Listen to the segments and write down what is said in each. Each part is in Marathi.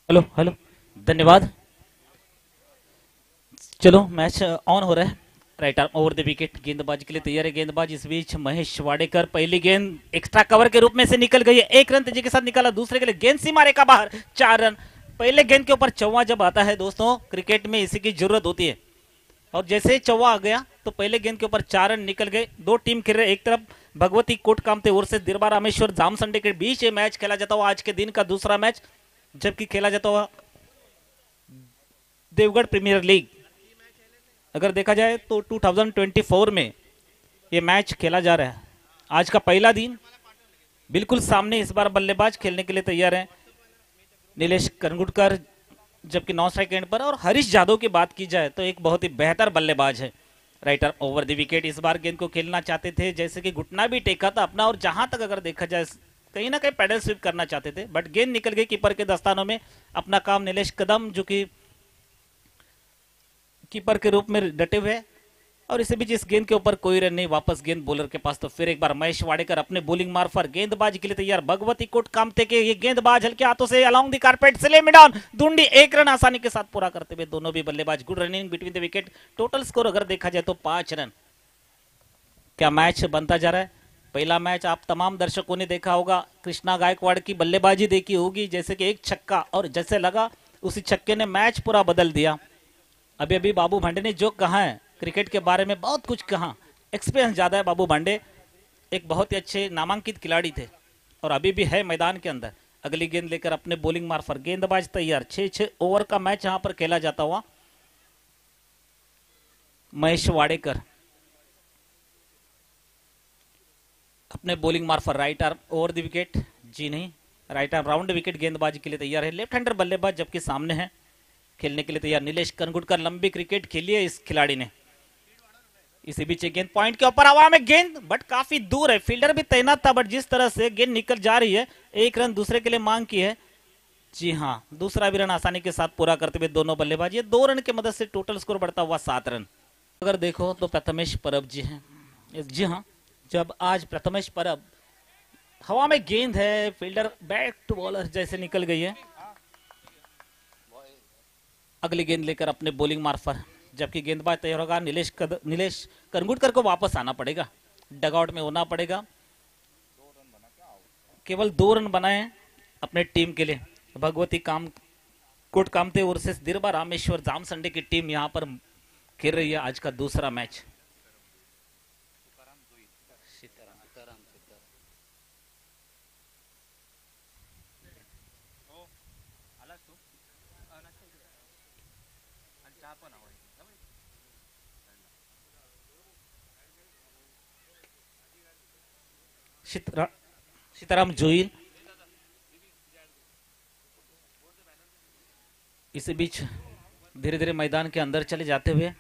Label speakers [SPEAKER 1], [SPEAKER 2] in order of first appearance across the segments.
[SPEAKER 1] Hello hello. धन्यवाद। चलो मैच ऑन हो रहा है। Right arm over the wicket, गेंदबाजी के लिए तैयार है गेंदबाज। इस बीच महेश वाडेकर, पहली गेंद एक्स्ट्रा कवर के रूप में से निकल गई है, एक रन तेजी के साथ निकाला, दूसरे के लिए गेंद सीमा रेखा बाहर, 4 रन। पहले गेंद के ऊपर चौवा जब आता है दोस्तों, क्रिकेट में इसी की जरूरत होती है। और जैसे ही चौवा आ गया तो पहले गेंद के ऊपर 4 रन निकल गए। दो टीम खेल रहे, एक तरफ भगवती कोट कामते और से दिरबा रामेश्वर जामसंडे के बीच ये मैच खेला जाता हुआ आज के दिन का दूसरा मैच, जबकि खेला जाता हुआ देवगढ़ प्रीमियर लीग। अगर देखा जाए तो 2024 में ये मैच खेला जा रहा है। आज का पहला दिन, बिल्कुल सामने इस बार बल्लेबाज खेलने के लिए तैयार हैं नीलेश करंगुटकर, जबकि 9 स्ट्राइक एंड पर। और हरीश जादव की बात की जाए तो एक बहुत ही बेहतर बल्लेबाज है। राइटर ओवर द विकेट, इस बार गेंद को खेलना चाहते थे, जैसे कि घुटना भी टेका था अपना, और जहां तक अगर देखा जाए कहीं ना कहीं पैडल स्विप करना चाहते थे, बट गेंद निकल गई कीपर के दस्तानों में। अपना काम नीलेश कदम, जो कि कीपर के रूप में डटे हुए, और इसी बीच इस गेंद के ऊपर कोई रन नहीं, वापस गेंद बॉलर के पास। तो फिर एक बार महेश वाडेकर अपने बॉलिंग मार्फत गेंदबाजी के लिए तैयार। भगवती कोट कामते के ये गेंदबाज हल्के हाथों से अलोंग द कारपेट स्ले में डाउन, दुंडी, 1 रन आसानी के साथ पूरा करते हुए दोनों भी बल्लेबाज। Good running between the wicket. Total score अगर देखा जाए तो 5 रन। क्या मैच बनता जा रहा है। पहला मैच आप तमाम दर्शकों ने देखा होगा, कृष्णा गायकवाड़ की बल्लेबाजी देखी होगी, जैसे कि एक छक्का, और जैसे लगा उसी छक्के ने मैच पूरा बदल दिया। अभी अभी बाबू भांडे ने जो कहा है क्रिकेट के बारे में, बहुत कुछ कहा, एक्सपीरियंस ज्यादा है बाबू भांडे, एक बहुत ही अच्छे नामांकित खिलाड़ी थे और अभी भी है मैदान के अंदर। अगली गेंद लेकर अपने बॉलिंग मार्फत गेंदबाज तैयार। 6-6 ओवर का मैच यहां पर खेला जाता हुआ। महेश वाडेकर अपने बॉलिंग मार्फत right arm over the wicket, जी नहीं, राइट आर्म राउंड विकेट गेंदबाजी के लिए तैयार है। लेफ्ट हैंडर बल्लेबाज जबकि सामने है, खेलने के लिए तैयार नीलेश करंगुटकर। लंबी क्रिकेट खेली है इस खिलाड़ी ने। इसी बीच गेंद पॉइंट के ऊपर, हवा में गेंद, बट काफी दूर है, फील्डर भी तैनात था, बट जिस तरह से गेंद निकल जा रही है, 1 रन दूसरे के लिए मांग की है। जी हाँ, दूसरा भी रन आसानी के साथ पूरा करते हुए दोनों बल्लेबाज। ये 2 रन की मदद से टोटल स्कोर बढ़ता हुआ 7 रन। अगर देखो तो प्रथमेश परब जी हैं। जी हाँ, जब आज प्रथमेश परब, हवा में गेंद है, फील्डर बैक टू बॉलर जैसे निकल गई है। अगली गेंद लेकर अपने बॉलिंग मार्फत, जबकि गेंदबाज तैयार होगा। नीलेश करंगुटकर को वापस आना पड़ेगा, डगआउट में होना पड़ेगा। केवल 2 रन बनाए अपने टीम के लिए। भगवती कोट कामते वर्सेस दिरबा रामेश्वर जामसंडे की टीम यहां पर खेल रही है आज का दूसरा मैच। सीताराम जोईल। इसी बीच धीरे धीरे मैदान के अंदर चले जाते हुए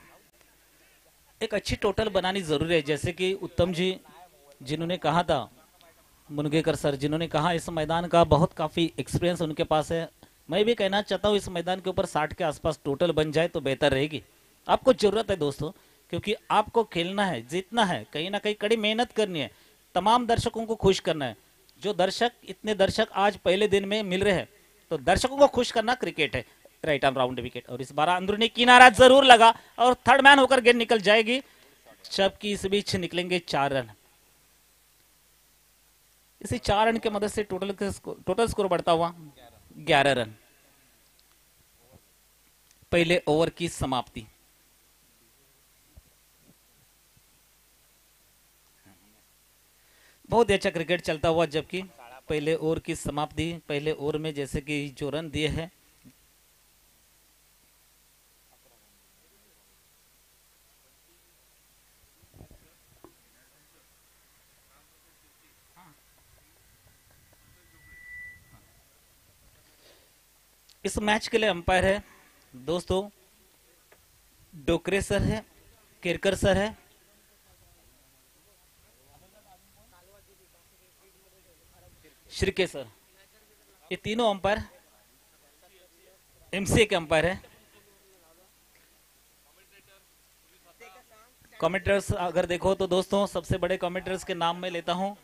[SPEAKER 1] एक अच्छी टोटल बनानी जरूरी है, जैसे कि उत्तम जी जिन्होंने कहा था, मुनगेकर सर जिन्होंने कहा इस मैदान का बहुत काफी एक्सपीरियंस उनके पास है। मैं भी कहना चाहता हूँ इस मैदान के ऊपर 60 के आसपास टोटल बन जाए तो बेहतर रहेगी। आपको जरूरत है दोस्तों, क्योंकि आपको खेलना है, जीतना है, कहीं ना कहीं कड़ी मेहनत करनी है, तमाम दर्शकों को खुश करना है। जो दर्शक, इतने दर्शक आज पहले दिन में मिल रहे हैं, तो दर्शकों को खुश करना क्रिकेट है। राइट आर्म राउंड विकेट, और इस बार अंदरूनी किनारा जरूर लगा और थर्ड मैन होकर गेंद निकल जाएगी, जबकि इस बीच निकलेंगे 4 रन। इसी 4 रन की मदद से टोटल स्कोर बढ़ता हुआ 11 रन। पहले ओवर की समाप्ति। बहुत ही अच्छा क्रिकेट चलता हुआ, जबकि पहले ओवर की समाप्ति। पहले ओवर में जैसे कि जो रन दिए हैं, इस मैच के लिए अंपायर है दोस्तों डोकरे सर है, केरकर सर है, श्रीके सर, ये तीनों अंपायर एमसीए के अंपायर है। कमेंटर्स अगर देखो तो दोस्तों सबसे बड़े कमेंटर्स के नाम में लेता हूं,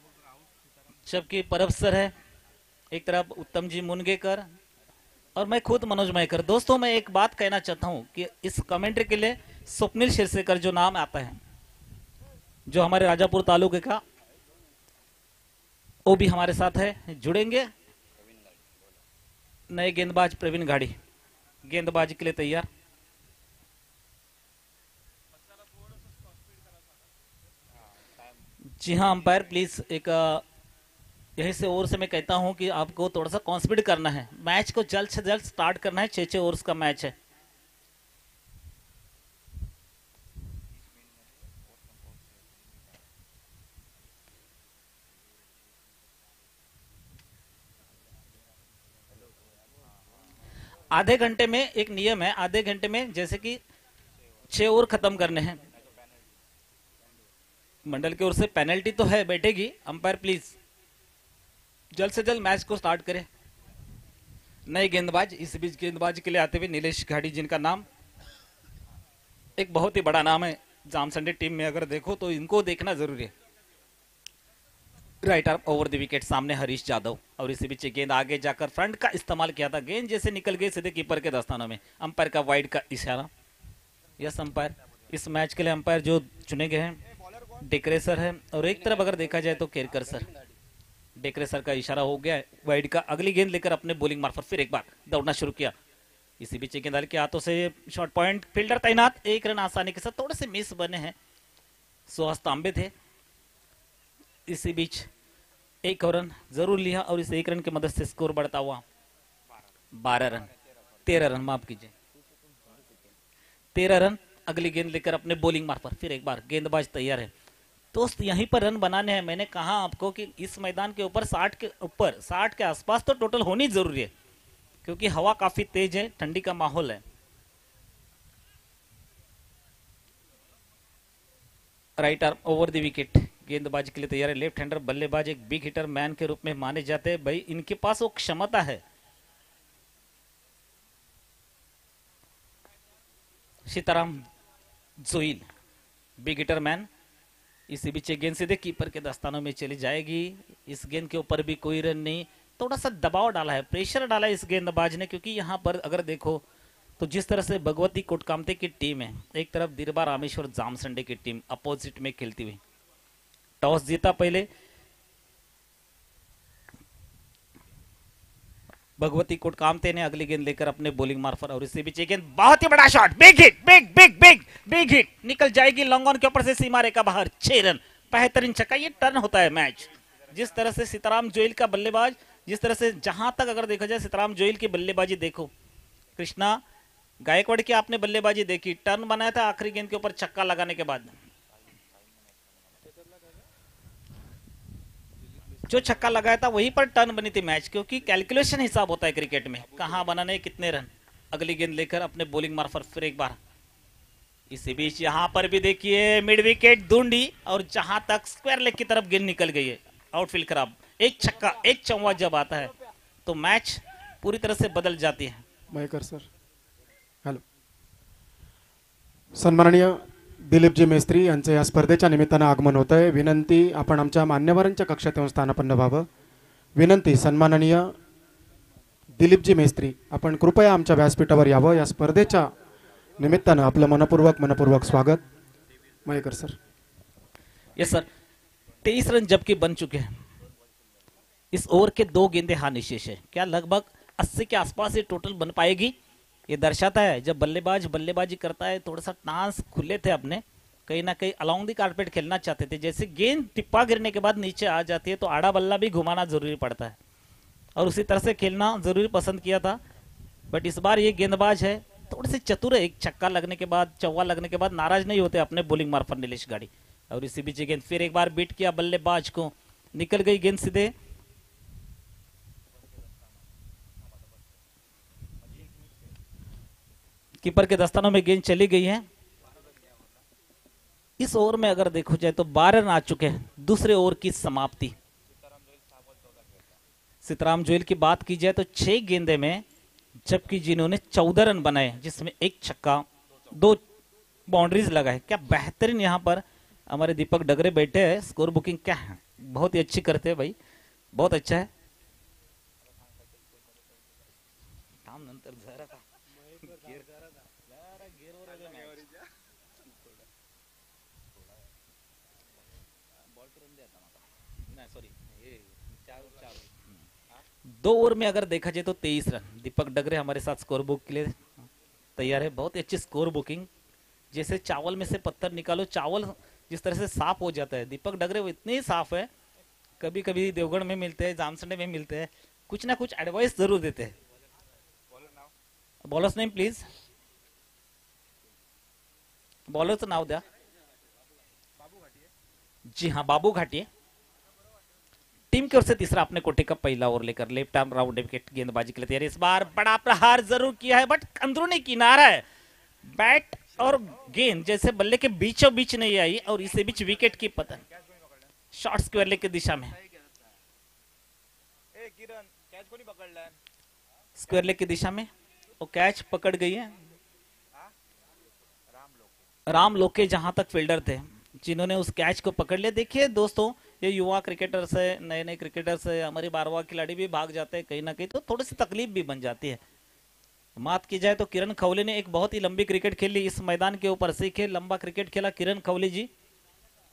[SPEAKER 1] जबकि परब सर है एक तरफ, उत्तम जी मुनगेकर, और मैं खुद मनोज मयकर। दोस्तों मैं एक बात कहना चाहता हूं कि इस कमेंट्री के लिए स्वप्निल शिरसेकर जो नाम आता है, जो हमारे राजापुर तालुके का, वो भी हमारे साथ है, जुड़ेंगे। नए गेंदबाज प्रवीण घाड़ी गेंदबाजी के लिए तैयार। जी हाँ अंपायर प्लीज एक यहीं से ओवर से मैं कहता हूं कि आपको थोड़ा सा कॉन्स्पिड करना है, मैच को जल्द से जल्द स्टार्ट करना है। 6 ओवर्स का मैच है। आधे घंटे में एक नियम है, आधे घंटे में जैसे कि 6 ओवर खत्म करने हैं। मंडल की ओर से पेनल्टी तो है, बैठेगी। अंपायर प्लीज जल्द से जल्द मैच को स्टार्ट करें। नए गेंदबाज, इस बीच गेंदबाज के लिए आते हुए नीलेश घाड़ी, जिनका नाम एक बहुत ही बड़ा नाम है जामसंडे टीम में। अगर देखो तो इनको देखना जरूरी है। Right arm over the wicket, सामने हरीश जादव, और इसी बीच गेंद आगे जाकर फ्रंट का इस्तेमाल किया था, गेंद जैसे निकल गई सीधे कीपर के दस्तानों में। अंपायर का वाइड का इशारा। यस अंपायर, इस मैच के लिए अंपायर जो चुने गए हैं डेकरेसर है, और एक तरफ अगर देखा जाए तो केरकर सर। डेकरेसर का इशारा हो गया है वाइड का। अगली गेंद लेकर अपने बॉलिंग मार्फत फिर एक बार दौड़ना शुरू किया। इसी बीच गेंद के हाथों से शॉर्ट पॉइंट, फील्डर तैनात, एक रन आसानी के साथ। थोड़े से मिस बने हैं, सुहास तांबे थे। इसी बीच एक रन जरूर लिया, और इस एक रन की मदद से स्कोर बढ़ता हुआ 12 रन, 13 रन, माफ कीजिए 13 रन। अगली गेंद लेकर अपने बॉलिंग मार्फत फिर एक बार गेंदबाज तैयार है। दोस्त यहीं पर रन बनाने हैं। मैंने कहा आपको कि इस मैदान के ऊपर 60 के ऊपर, 60 के आसपास तो टोटल होनी जरूरी है, क्योंकि हवा काफी तेज है, ठंडी का माहौल है। Right arm over the wicket, गेंदबाजी के लिए तैयार है। लेफ्ट हैंडर बल्लेबाज, एक बिग हिटर मैन के रूप में माने जाते हैं। भाई इनके पास वो क्षमता है। Sitaram Joil, big hitter man. इसी बीच गेंद सीधे कीपर के दस्तानों में चली जाएगी। इस गेंद के ऊपर भी कोई रन नहीं। थोड़ा सा दबाव डाला है, प्रेशर डाला है इस गेंदबाज ने, क्योंकि यहाँ पर अगर देखो तो जिस तरह से भगवती कोटकामते की टीम है, एक तरफ दिरबा रामेश्वर जामसंडे की टीम अपोजिट में खेलती हुई। टॉस जीता पहले भगवती कोटकामते ने, अगली गेंद लेकर अपने बॉलिंग मार्फत, और इससे बीच गेंद, बहुत ही बड़ा shot, big hit, big big big big hit, निकल जाएगी लॉन्ग ऑन के ऊपर से सीमा रेखा बाहर। 6 रन, बेहतरीन छक्का। ये टर्न होता है मैच। जिस तरह से सीताराम जोइल का बल्लेबाज, जिस तरह से जहां तक अगर देखा जाए सीताराम जोइल की बल्लेबाजी देखो, कृष्णा गायकवाड़ की आपने बल्लेबाजी देखी, टर्न बनाया था आखिरी गेंद के ऊपर छक्का लगाने के बाद। जो छक्का लगाया था वहीं पर टर्न बनी थी मैच, क्योंकि कैलकुलेशन हिसाब होता है क्रिकेट में, कहां बनाने कितने रन। अगली गेंद लेकर अपने बॉलिंग मार्फत फिर एक बार। इसी बीच यहां पर भी देखिए मिड विकेट ढूंढी, और जहां तक स्क्वायर लेग की तरफ गेंद निकल गई है। आउटफील्ड खराब, एक छक्का एक चौवा जब आता है तो मैच पूरी तरह से बदल जाती है।
[SPEAKER 2] Mayekar sir, hello. सन्माननीय दिलीपजी मेस्त्री यांचे या स्पर्धेच्या निमित्तानं आगमन होत आहे. विनंती, आपण आमच्या मान्यवरांच्या कक्षात येऊन स्थानापन्न व्हावं. विनंती, सन्माननीय दिलीपजी मेस्त्री आपण कृपया आमच्या व्यासपीठावर यावं. या स्पर्धेच्या निमित्तानं आपलं मनपूर्वक स्वागत. Mayekar sir.
[SPEAKER 1] Yes sir, 23 run जबकि बन चुके हैं। इस ओवर के 2 गेंदे हानि शेष है। क्या लगभग 80 के आसपास ये टोटल बन पाएगी? ये दर्शाता है जब बल्लेबाज बल्लेबाजी करता है, थोड़ा सा टांस खुले थे अपने, कहीं ना कहीं अलोंग द कारपेट खेलना चाहते थे। जैसे गेंद टिप्पा गिरने के बाद नीचे आ जाती है तो आड़ा बल्ला भी घुमाना जरूरी पड़ता है, और उसी तरह से खेलना जरूरी पसंद किया था। बट इस बार ये गेंदबाज है, थोड़े से चतुर है। एक छक्का लगने के बाद, चौवा लगने के बाद नाराज नहीं होते अपने बॉलिंग मार्फत नीलेश घाड़ी। और इसी बीच गेंद फिर एक बार बीट किया बल्लेबाज को, निकल गई गेंद सीधे कीपर के दस्तानों में, गेंद चली गई है। इस ओवर में अगर देखो जाए तो 12 रन आ चुके हैं। दूसरे ओवर की समाप्ति। सीताराम जोइल की बात की जाए तो 6 गेंदे में, जबकि जिन्होंने 14 रन बनाए, जिसमें एक छक्का 2 बाउंड्रीज लगाए। क्या बेहतरीन यहाँ पर हमारे दीपक डगरे बैठे हैं। स्कोर बुकिंग क्या है, बहुत ही अच्छी करते हैं भाई, बहुत अच्छा है। थांब नंतर जरा का जरा गेअरवर आले match. बॉल टर्न द्या आता मला. नाही सॉरी हे चार चार. 2 ओवर में अगर देखा जाए तो 23 रन. दीपक डगरे हमारे साथ स्कोर बुक के लिए तैयार है. बहुत ही अच्छी स्कोर बुकिंग. जैसे चावल में से पत्थर निकालो, चावल जिस तरह से साफ हो जाता है, दीपक डगरे वो इतने ही साफ है. कभी कभी देवगढ़ में मिलते हैं, जामसंडे में मिलते हैं, कुछ ना कुछ एडवाइस जरूर देते हैं. Bowlers name please. बॉलरचं नाव द्या. जी हाँ, बाबू घाटिए. टीम की ओर से तीसरा अपने कोटे का पहला ओवर लेकर लेफ्ट आर्म राउंड विकेट गेंदबाजी के लिए तैयार. इस बार बड़ा प्रहार जरूर किया है, बट अंदरूनी किनारा है. बैट और गेंद जैसे बल्ले के बीचों बीच नहीं आई और इसी बीच विकेट की पतन. शॉर्ट स्क्वायर लेग की दिशा में, स्क्वायर लेग की दिशा में वो कैच पकड़ गई है. राम लोके जहां तक फील्डर थे जिन्होंने उस कैच को पकड़ लिया. देखिए दोस्तों, ये युवा क्रिकेटर्स है, नए नए क्रिकेटर्स है, हमारे 12वां खिलाड़ी भी भाग जाते हैं कहीं ना कहीं, तो थोड़ी सी तकलीफ भी बन जाती है. बात की जाए तो किरण खवले ने एक बहुत ही लंबी क्रिकेट खेली इस मैदान के ऊपर. सीखे लंबा क्रिकेट खेला किरण खवले जी.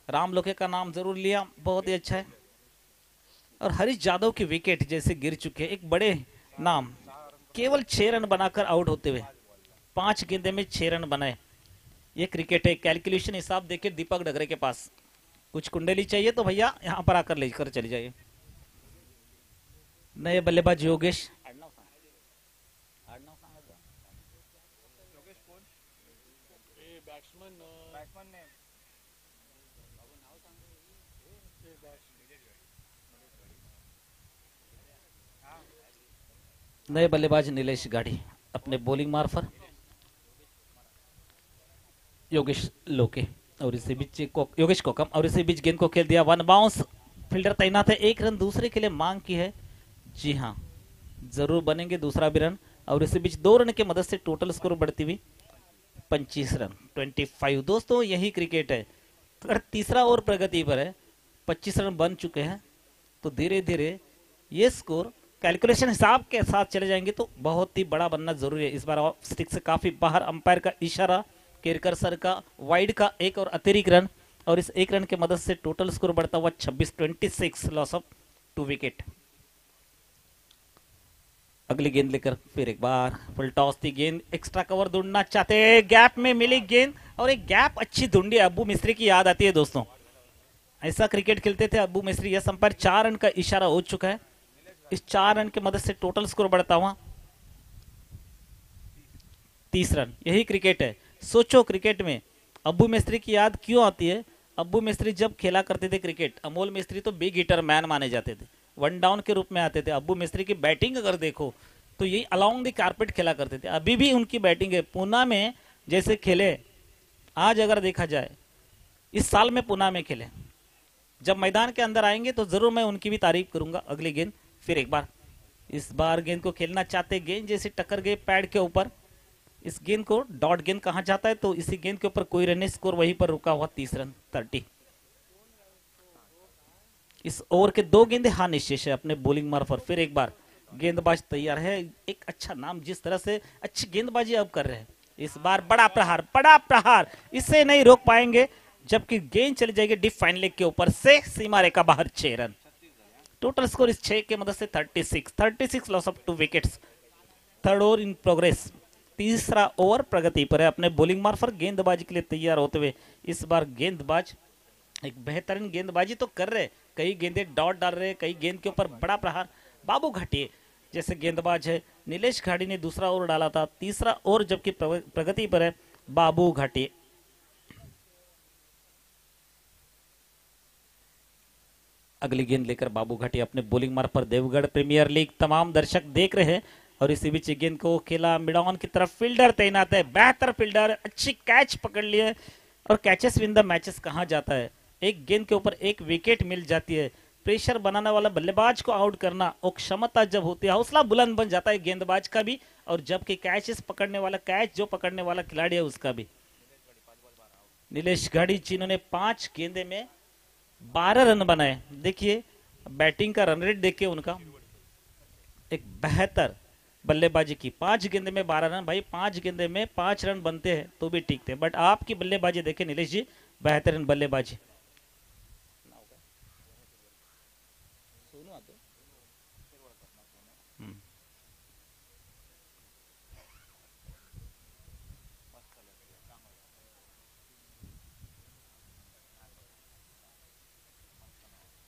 [SPEAKER 1] राम लोके का नाम जरूर लिया, बहुत ही अच्छा है. और हरीश जादव की विकेट जैसे गिर चुके हैं. एक बड़े नाम केवल 6 रन बनाकर आउट होते हुए 5 गेंदे में 6 रन बनाए. ये क्रिकेट है. कैलकुलेशन हिसाब देखिए दीपक डगरे के पास. कुछ कुंडली चाहिए तो भैया यहाँ पर आकर लेकर चले जाइए. नए बल्लेबाज योगेश. नए बल्लेबाज नीलेश गाड़ी अपने बॉलिंग मार्फत. योगेश लोके और इसी बीच योगेश कोकम और इसी बीच गेंद को खेल दिया. 1 बाउंस. फील्डर तैनात है. 1 रन दूसरे के लिए मांग की है. जी हाँ, जरूर बनेंगे दूसरा भी रन. और इसी बीच 2 रन की मदद से टोटल स्कोर बढ़ती हुई 25 रन 25. दोस्तों यही क्रिकेट है. अगर तीसरा ओवर प्रगति पर है, 25 रन बन चुके हैं, तो धीरे धीरे ये स्कोर कैलकुलेशन हिसाब के साथ चले जाएंगे तो बहुत ही बड़ा बनना जरूरी है. इस बार स्टिक से काफी बाहर. अंपायर का इशारा. केरकर सर का वाइड का 1 और अतिरिक्त रन, और इस 1 रन की मदद से टोटल स्कोर बढ़ता हुआ 26 लॉस ऑफ 2 विकेट. अगली गेंद लेकर फिर एक बार फुल टॉस थी गेंद. एक्स्ट्रा कवर ढूंढना चाहते, गैप में मिली गेंद और एक गैप अच्छी ढूंढी. अब्बू मिस्त्री की याद आती है दोस्तों. ऐसा क्रिकेट खेलते थे अब्बू मिस्त्री. यह अंपायर 4 रन का इशारा हो चुका है. इस 4 रन की मदद से टोटल स्कोर बढ़ता हुआ 30 रन. यही क्रिकेट है. सोचो क्रिकेट में अब्बू मिस्त्री की याद क्यों आती है. अब्बू मिस्त्री जब खेला करते थे क्रिकेट, अमोल मिस्त्री तो बिग हिटर मैन माने जाते थे, 1 डाउन के रूप में आते थे. अब्बू मिस्त्री की बैटिंग अगर देखो तो यही अलोंग द कारपेट खेला करते थे. अभी भी उनकी बैटिंग है. पुणे में जैसे खेले, आज अगर देखा जाए इस साल में पुणे में खेले, जब मैदान के अंदर आएंगे तो जरूर मैं उनकी भी तारीफ करूंगा. अगली गेंद फिर एक बार. इस बार गेंद को खेलना चाहते, गेंद जैसे टक्कर गए पैड के ऊपर. इस गेंद को डॉट गेंद कहा जाता है, तो इसी गेंद के ऊपर कोई रन. स्कोर वहीं पर रुका हुआ 30 रन 30. इस ओवर के 2 गेंदे हार निशेष है अपने बॉलिंग मार्फत. फिर एक बार गेंदबाज तैयार है. एक अच्छा नाम जिस तरह से अच्छी गेंदबाजी अब कर रहे हैं. इस बार बड़ा प्रहार, बड़ा प्रहार. इसे नहीं रोक पाएंगे, जबकि गेंद चली जाएगी डीप फाइन लेग के ऊपर से सीमा रेखा बाहर. 6 रन. टोटल स्कोर इस 6 के मदद से 36 loss of 2 wickets. Third over in progress. तीसरा ओवर प्रगति पर है. अपने बॉलिंग मार्फत गेंदबाजी के लिए तैयार होते हुए इस बार गेंदबाज एक बेहतरीन गेंदबाजी तो कर रहे. कई गेंदे डॉट डाल रहे, कई गेंद के ऊपर बड़ा प्रहार. बाबू घाटिए जैसे गेंदबाज है. नीलेश घाटी ने दूसरा ओवर डाला था. तीसरा ओवर जबकि प्रगति पर है बाबू घाटिए. अगली गेंद लेकर बाबू घाटी अपने बॉलिंग मार्फत. देवगढ़ प्रीमियर लीग तमाम दर्शक देख रहे हैं. और इसी बीच गेंद को खेला मिड ऑन की तरफ. फील्डर तैनात है, बेहतर फील्डर. अच्छी कैच पकड़ लिए. और कैचेस विन द मैचेस कहा जाता है. एक गेंद के ऊपर एक विकेट मिल जाती है. प्रेशर बनाने वाला बल्लेबाज को आउट करना और क्षमता जब होती है, हौसला बुलंद बन जाता है गेंदबाज का भी, और जबकि कैचेस पकड़ने वाला, कैच जो पकड़ने वाला खिलाड़ी है उसका भी. नीलेश गाड़ी जिन्होंने 5 गेंदे में 12 रन बनाए. देखिए बैटिंग का रन रेट देखिए उनका. एक बेहतर बल्लेबाजी की। 5 गेंदे में 12 रन, भाई 5 गेंदे में 5 रन बनते हैं तो भी ठीक थे, बट आपकी बल्लेबाजी देखे नीलेश जी, बेहतरीन बल्लेबाजी।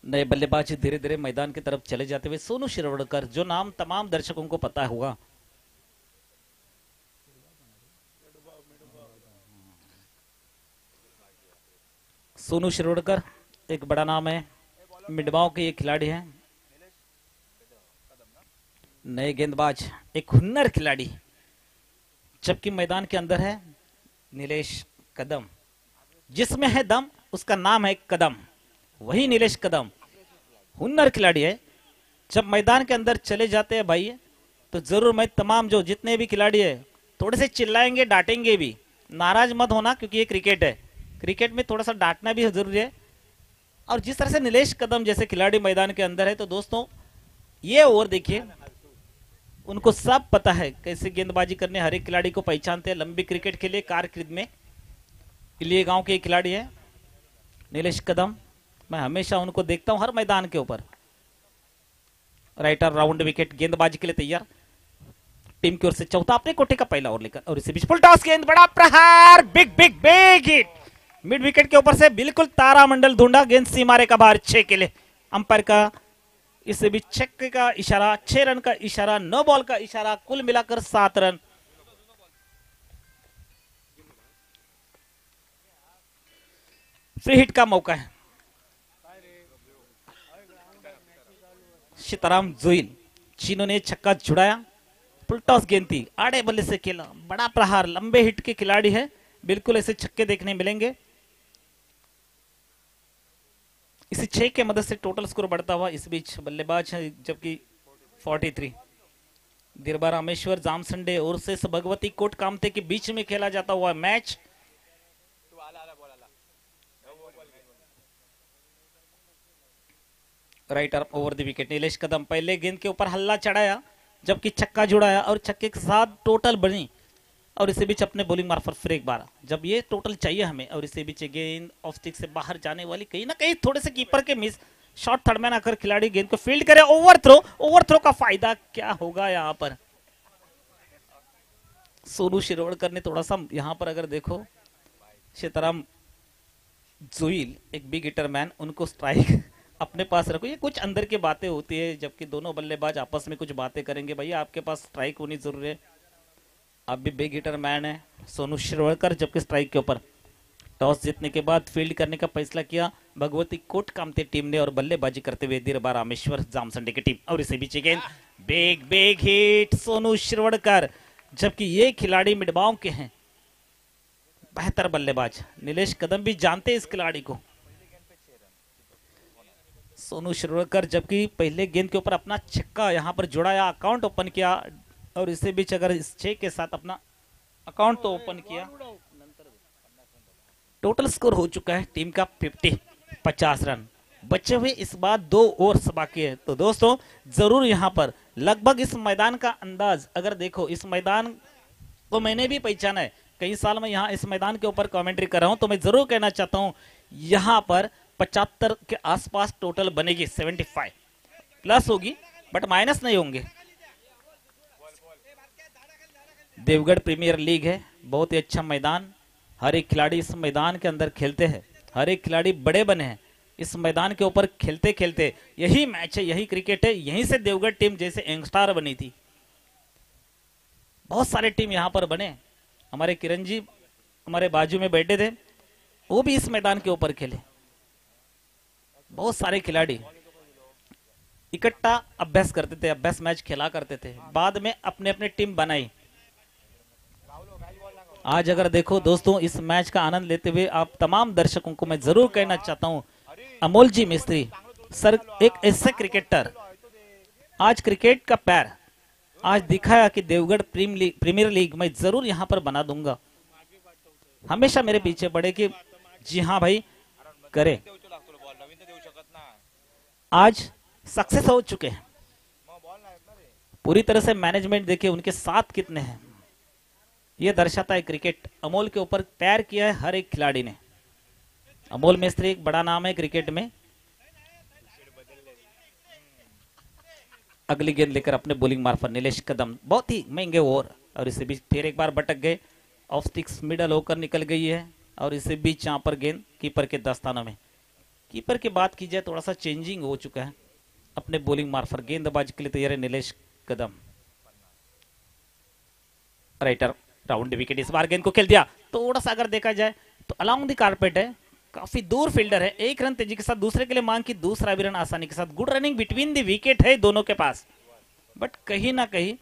[SPEAKER 1] नए बल्लेबाज धीरे धीरे मैदान की तरफ चले जाते हुए सोनू शिरवड़कर, जो नाम तमाम दर्शकों को पता होगा। सोनू शिरवड़कर एक बड़ा नाम है, मिडवाओं के ये खिलाड़ी हैं, नए गेंदबाज, एक हुन्नर खिलाड़ी, जबकि मैदान के अंदर है नीलेश कदम। जिसमें है दम उसका नाम है कदम, वही नीलेश कदम हुन्नर खिलाड़ी है। जब मैदान के अंदर चले जाते हैं भाई तो जरूर मैं तमाम जो जितने भी खिलाड़ी है थोड़े से चिल्लाएंगे, डांटेंगे भी, नाराज मत होना, क्योंकि ये क्रिकेट है, क्रिकेट में थोड़ा सा डांटना भी जरूरी है। और जिस तरह से नीलेश कदम जैसे खिलाड़ी मैदान के अंदर है, तो दोस्तों ये ओवर देखिए, उनको सब पता है कैसे गेंदबाजी करने, हर एक खिलाड़ी को पहचानते हैं, लंबी क्रिकेट खेले कारकिर्द में, लिए गांव के खिलाड़ी है नीलेश कदम। मैं हमेशा उनको देखता हूं हर मैदान के ऊपर। राइटर राउंड विकेट, गेंदबाजी के लिए तैयार, टीम की ओर से चौथा अपने कोठे का पहला ओवर लेकर, और इसी बीच फुल टॉस गेंद, बड़ा प्रहार, big big big hit, mid wicket के ऊपर से बिल्कुल तारामंडल ढूंढा, गेंद सीमारे का बाहर 6 के लिए। अंपायर का इससे भी छक्के का इशारा, 6 रन का इशारा, 9 बॉल का इशारा, कुल मिलाकर 7 रन। फ्री हिट का मौका है, सीताराम जोइल, चीनों ने छक्का छुड़ाया, फुल टॉस गेंद थी, आड़े बल्ले से खेला, बड़ा प्रहार, लंबे हिट के खिलाड़ी है, बिल्कुल ऐसे छक्के देखने मिलेंगे। इसी 6 के मदद से टोटल स्कोर बढ़ता हुआ, इस बीच बल्लेबाज है जबकि 43, दिरबा रामेश्वर जामसंडे और से भगवती कोट कामते के बीच में खेला जाता हुआ match. Right arm over the wicket, Nilesh Kadam पहले गेंद के ऊपर हल्ला चढ़ाया, जबकि छक्का जुड़ाया और छक्के के साथ टोटल बनी, और इसी बीच अपने बॉलिंग मार्फत फिर एक बार, जब ये टोटल चाहिए हमें, और इसी बीच गेंद ऑफ स्टिक से बाहर जाने वाली, कहीं ना कहीं थोड़े से कीपर के मिस, शॉर्ट थर्ड मैन आकर खिलाड़ी गेंद को फील्ड करे, ओवर थ्रो का फायदा क्या होगा यहाँ पर। सोनू शिरवड़कर ने थोड़ा सा यहाँ पर अगर देखो, सीताराम जोइल एक बिग हिटर मैन, उनको स्ट्राइक अपने पास रखो, ये कुछ अंदर की बातें होती है, जबकि दोनों बल्लेबाज आपस में कुछ बातें करेंगे, भैया आपके पास स्ट्राइक होनी जरूरी है, आप भी बिग हिटर मैन है सोनू शिरवड़कर। जबकि स्ट्राइक के ऊपर टॉस जीतने के बाद फील्ड करने का फैसला किया भगवती कोट कामते टीम ने, और बल्लेबाजी करते हुए दिरबा रामेश्वर जामसंडे की टीम, और इसी बीच गेंद बिग बिग हिट सोनू शिरवड़कर, जबकि ये खिलाड़ी मिडबांव के हैं, बेहतर बल्लेबाज, नीलेश कदम भी जानते हैं इस खिलाड़ी को। सोनू शिरवड़कर जबकि पहले गेंद के ऊपर अपना छक्का यहां पर जुड़ाया, अकाउंट ओपन किया, और इसी बीच अगर इस 6 के साथ अपना अकाउंट तो ओपन किया, टोटल स्कोर हो चुका है टीम का 50 रन, बचे हुए इस बार 2 ओवर्स बाकी है। तो दोस्तों जरूर यहां पर लगभग इस मैदान का अंदाज अगर देखो, इस मैदान को मैंने भी पहचाना है, कई साल में यहाँ इस मैदान के ऊपर कमेंट्री कर रहा हूं, तो मैं जरूर कहना चाहता हूं यहां पर 75 के आसपास टोटल बनेगी, 75 प्लस होगी, बट माइनस नहीं होंगे। देवगढ़ प्रीमियर लीग है, बहुत ही अच्छा मैदान, हर एक खिलाड़ी इस मैदान के अंदर खेलते हैं, हर एक खिलाड़ी बड़े बने हैं इस मैदान के ऊपर खेलते खेलते, यही मैच है, यही क्रिकेट है, यहीं से देवगढ़ टीम जैसे यंगस्टार बनी थी, बहुत सारे टीम यहां पर बने, हमारे किरण जी हमारे बाजू में बैठे थे, वो भी इस मैदान के ऊपर खेले, बहुत सारे खिलाड़ी इकट्ठा अभ्यास करते थे, अभ्यास मैच खेला करते थे, बाद में अपने अपने टीम बनाई। आज अगर देखो दोस्तों, इस मैच का आनंद लेते हुए आप तमाम दर्शकों को मैं जरूर कहना चाहता हूं, अमोल जी मिस्त्री सर एक ऐसे क्रिकेटर, आज क्रिकेट का पैर आज दिखाया कि देवगढ़ प्रीमियर लीग मैं जरूर यहां पर बना दूंगा, हमेशा मेरे पीछे पड़े कि जी हाँ भाई करे, आज सक्सेस हो चुके हैं, पूरी तरह से मैनेजमेंट देखिए उनके साथ कितने हैं, ये दर्शाता है क्रिकेट अमोल के ऊपर पैर किया है हर एक खिलाड़ी ने। अमोल मिस्त्री एक बड़ा नाम है क्रिकेट में। अगली गेंद लेकर अपने बॉलिंग मार्फत नीलेश कदम, बहुत ही महंगे ओवर, और इसी बीच फिर एक बार भटक गए, ऑफ स्टिक्स मिडल होकर निकल गई है, और इसी बीच यहाँ पर गेंद कीपर के दस्तानों में। कीपर की बात की जाए थोड़ा सा चेंजिंग हो चुका है, अपने बॉलिंग मार्फत गेंदबाज के लिए तैयार है Nilesh Kadam. Right arm round wicket, इस बार गेंद को खेल दिया। थोड़ा सा अगर देखा जाए तो अलाउंग द कारपेट है, काफी दूर फील्डर है, एक रन तेजी के साथ दूसरे के लिए मांग की, दूसरा भी रन आसानी के साथ। Good running between the wicket है दोनों के पास, बट कहीं ना कहीं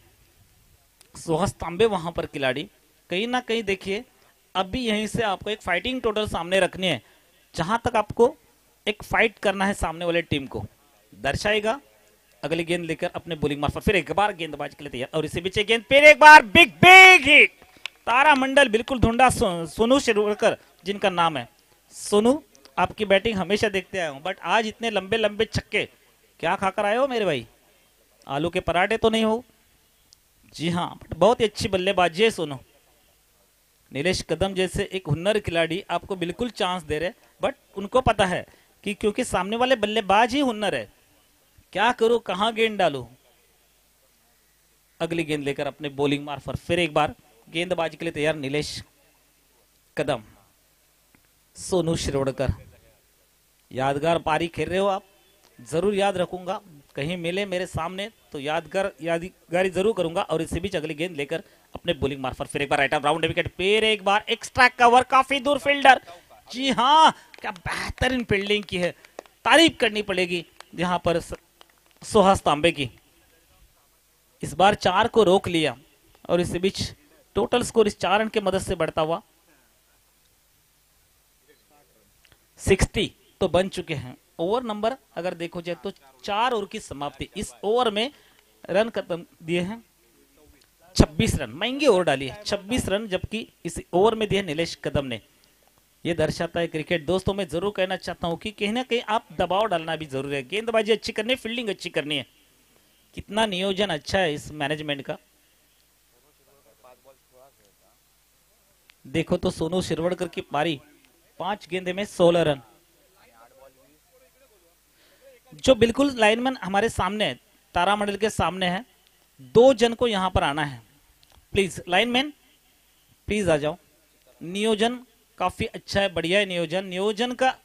[SPEAKER 1] सुहास तांबे वहां पर खिलाड़ी, कहीं ना कहीं देखिए अभी यहीं से आपको एक फाइटिंग टोटल सामने रखनी है, जहां तक आपको एक फाइट करना है सामने वाले टीम को दर्शाएगा। अगली गेंद लेकर अपने बॉलिंग मार्फत फिर एक बार गेंदबाज के लिए तैयार, और इसी बीच गेंद फिर एक बार बिग बिग हिट। तारामंडल बिल्कुल ढूंढा सोनू शिरवाडकर जिनका नाम है। सोनू आपकी बैटिंग हमेशा देखते आया हूं, बट आज इतने लंबे लंबे छक्के क्या खाकर आए हो मेरे भाई, आलू के पराठे तो नहीं हो? जी हाँ, बट बहुत ही अच्छी बल्लेबाजी है सोनू। नीलेश कदम जैसे एक हुनर खिलाड़ी आपको बिल्कुल चांस दे रहे, बट उनको पता है कि क्योंकि सामने वाले बल्लेबाज ही हुनर है, क्या करूं कहां गेंद डालूं। अगली गेंद लेकर अपने बॉलिंग मार्फत फिर एक बार गेंदबाजी के लिए तैयार नीलेश कदम। सोनू शिरोडकर, यादगार पारी खेल रहे हो आप, जरूर याद रखूंगा, कहीं मिले मेरे सामने तो यादगारी जरूर करूंगा। और इसी बीच अगली गेंद लेकर अपने बॉलिंग मार्फत फिर एक बार राइट राउंड विकेट, फिर एक बार एक्स्ट्रा कवर, काफी दूर फील्डर। जी हाँ, क्या बेहतरीन फील्डिंग की है, तारीफ करनी पड़ेगी यहां पर सुहास तांबे की। इस बार 4 को रोक लिया, और इसी बीच टोटल स्कोर इस 4 रन की मदद से बढ़ता हुआ 60 तो बन चुके हैं। ओवर नंबर अगर देखो जाए तो 4 ओवर की समाप्ति, इस ओवर में रन खत्म दिए हैं 26 रन, महंगी ओवर डाली है 26 रन, जबकि इस ओवर में दिए नीलेश कदम ने। यह दर्शाता है क्रिकेट। दोस्तों मैं जरूर कहना चाहता हूं कि कहीं ना कहीं आप दबाव डालना भी जरूरी है, गेंदबाजी अच्छी करनी है, फील्डिंग अच्छी करनी है। कितना नियोजन अच्छा है इस मैनेजमेंट का। देखो तो सोनू शिरवाडकर की पारी, 5 गेंदे में 16 रन, जो बिल्कुल लाइनमैन हमारे सामने है, तारामंडल के सामने है। 2 जन को यहां पर आना है, प्लीज लाइनमैन प्लीज आ जाओ। नियोजन काफी अच्छा है, बढ़िया है नियोजन, नियोजन का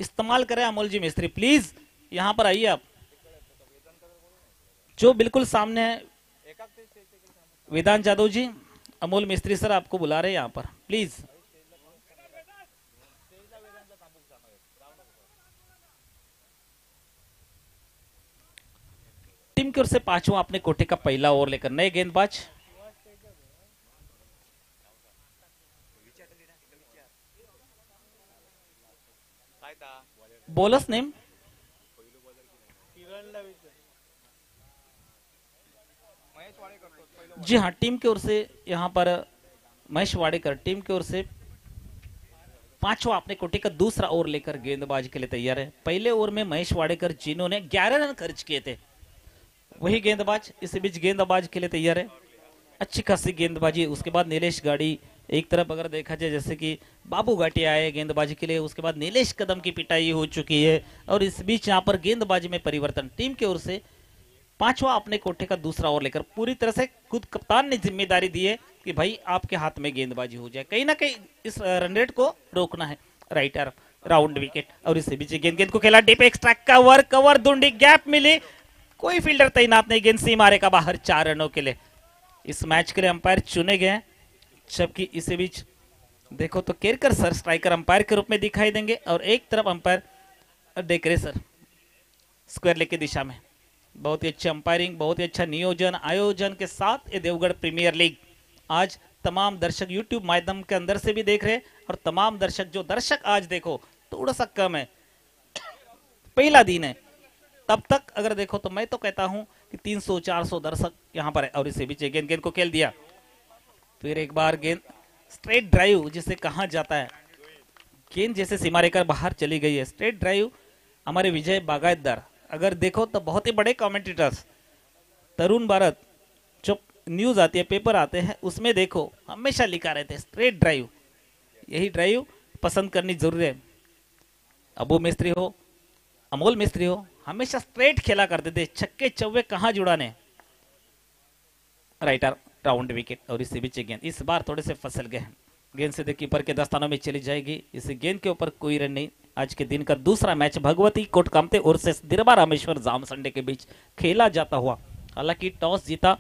[SPEAKER 1] इस्तेमाल करें अमोल जी मिस्त्री, प्लीज यहां पर आइए आप। जो बिल्कुल सामने है वेदांत जादव जी, अमोल मिस्त्री सर आपको बुला रहे हैं यहां पर, प्लीज। टीम की ओर से 5वां अपने कोटे का पहला ओवर लेकर नए गेंदबाज बॉलर्स नेम जी हाँ, टीम की ओर से यहां पर महेश वाडेकर टीम की ओर से 5वां अपने कोटे का दूसरा ओवर लेकर गेंदबाजी के लिए तैयार है। पहले ओवर में महेश वाडेकर जिन्होंने 11 रन खर्च किए थे, वही गेंदबाज इस बीच गेंदबाज के लिए तैयार है। अच्छी खासी गेंदबाजी, उसके बाद नीलेश गाड़ी एक तरफ अगर देखा जाए जैसे कि बाबू घाटिया आए गेंदबाजी के लिए, उसके बाद नीलेश कदम की पिटाई हो चुकी है, और इस बीच यहां पर गेंदबाजी में परिवर्तन। टीम की ओर से 5वां अपने कोठे का दूसरा ओवर लेकर पूरी तरह से खुद कप्तान ने जिम्मेदारी दी है कि भाई आपके हाथ में गेंदबाजी हो जाए, कहीं ना कहीं इस रन रेट को रोकना है। राइटर राउंड विकेट, और इसी बीच गेंद को खेला डीप, एक्स्ट्रा कवर दूंडी, गैप मिली, कोई फील्डर तैनात नहीं, गेंद सीमा रेखा बाहर 4 रनों के लिए। इस मैच के लिए अंपायर चुने गए, जबकि इसी बीच देखो तो केरकर सर स्ट्राइकर अंपायर के रूप में दिखाई देंगे, और एक तरफ अंपायर डेकरे सर स्क्वायर लेग की दिशा में। बहुत ही अच्छी अंपायरिंग, बहुत ही अच्छा नियोजन आयोजन के साथ ये देवगढ़ प्रीमियर लीग आज तमाम दर्शक यूट्यूब माध्यम के अंदर से भी देख रहे हैं, और तमाम दर्शक आज देखो थोड़ा सा कम है, पहला दिन है, तब तक अगर देखो तो मैं तो कहता हूं कि 300-400 दर्शक यहां पर है। और इसे बीच गेंद को खेल दिया, फिर एक बार गेंद स्ट्रेट ड्राइव जिसे कहा जाता है, गेंद जैसे सीमा रेखा बाहर चली गई है। स्ट्रेट ड्राइव हमारे विजय बागायतदार, अगर देखो तो बहुत ही बड़े कमेंटेटर्स तरुण भारत न्यूज आती है, पेपर आते हैं, उसमें देखो हमेशा लिखा रहते हैं स्ट्रेट ड्राइव, यही ड्राइव पसंद करनी जरूरी है। अबू मिस्त्री हो, अमोल मिस्त्री हो, हमेशा स्ट्रेट खेला करते थे, छक्के चौवे कहाँ जुड़ाने। राइटर राउंड विकेट और इससे भी गेंद इस बार थोड़े से फसल गए हैं। गेंद सीधे कीपर के दस्तानों में चली जाएगी। इस गेंद के ऊपर कोई रन नहीं। आज के दिन का दूसरा मैच भगवती कोटकामते और से दिरबा रामेश्वर जाम संडे के बीच खेला जाता हुआ। हालांकि टॉस जीता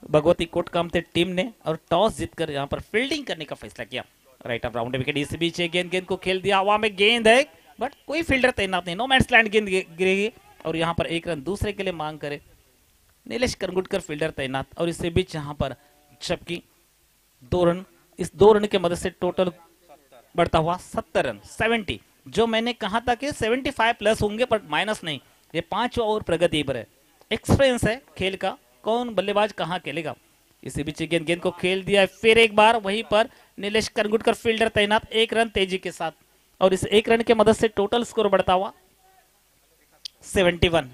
[SPEAKER 1] भगवती कोटकामते टीम ने और टॉस जीतकर यहां पर फील्डिंग करने का फैसला किया। राइट ऑफ राउंड विकेट, इस बीच गेंद को खेल दिया, हवा में गेंद है बट कोई फील्डर तैनात नहीं, नो मैच लैंड गेंद गिरेगी और यहां पर एक रन दूसरे के लिए मांग करे नीलेश करंगुटकर फील्डर तैनात। और इससे बीच यहां पर जबकि 2 रन, इस 2 रन के मदद से टोटल बढ़ता हुआ 70 रन 70। जो मैंने कहा था कि 75 प्लस होंगे पर माइनस नहीं, ये 5 ओवर प्रगति पर है, एक्सपीरियंस है खेल का, कौन बल्लेबाज कहां खेलेगा। इसी बीच गेंद को खेल दिया, फिर एक बार वहीं पर नीलेश करंगुटकर फील्डर तैनात, 1 रन तेजी के साथ और इस 1 रन के मदद से टोटल स्कोर बढ़ता हुआ 71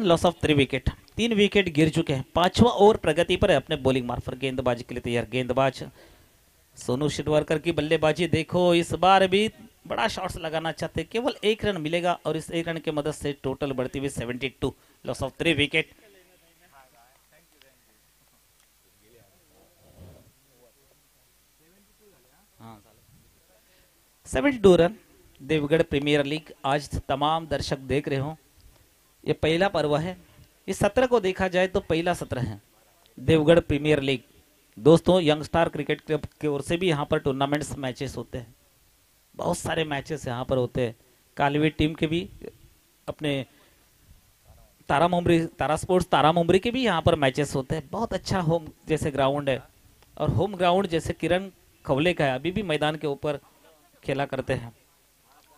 [SPEAKER 1] लॉस ऑफ 3 विकेट, 3 विकेट गिर चुके हैं। 5वां ओवर प्रगति पर है, अपने बॉलिंग मार्फत गेंदबाजी के लिए तैयार गेंदबाज सोनू शिरवाडकर की बल्लेबाजी देखो, इस बार भी बड़ा शॉट्स लगाना चाहते, केवल 1 रन मिलेगा और इस 1 रन की मदद से टोटल बढ़ती हुई 72 लॉस ऑफ 3 विकेट। हाँ 72 रन। देवगढ़ प्रीमियर लीग आज तमाम दर्शक देख रहे हो, ये पहला पर्व है, इस सत्र को देखा जाए तो पहला सत्र है देवगढ़ प्रीमियर लीग। दोस्तों यंग स्टार क्रिकेट क्लब की ओर से भी यहाँ पर टूर्नामेंट्स मैचेस होते हैं, बहुत सारे मैचेस यहाँ पर होते हैं। कालवी टीम के भी, अपने तारा स्पोर्ट्स तारा मुंबरी के भी यहाँ पर मैचेस होते हैं। बहुत अच्छा होम जैसे ग्राउंड है और होम ग्राउंड जैसे किरण खवले का है, अभी भी मैदान के ऊपर खेला करते हैं।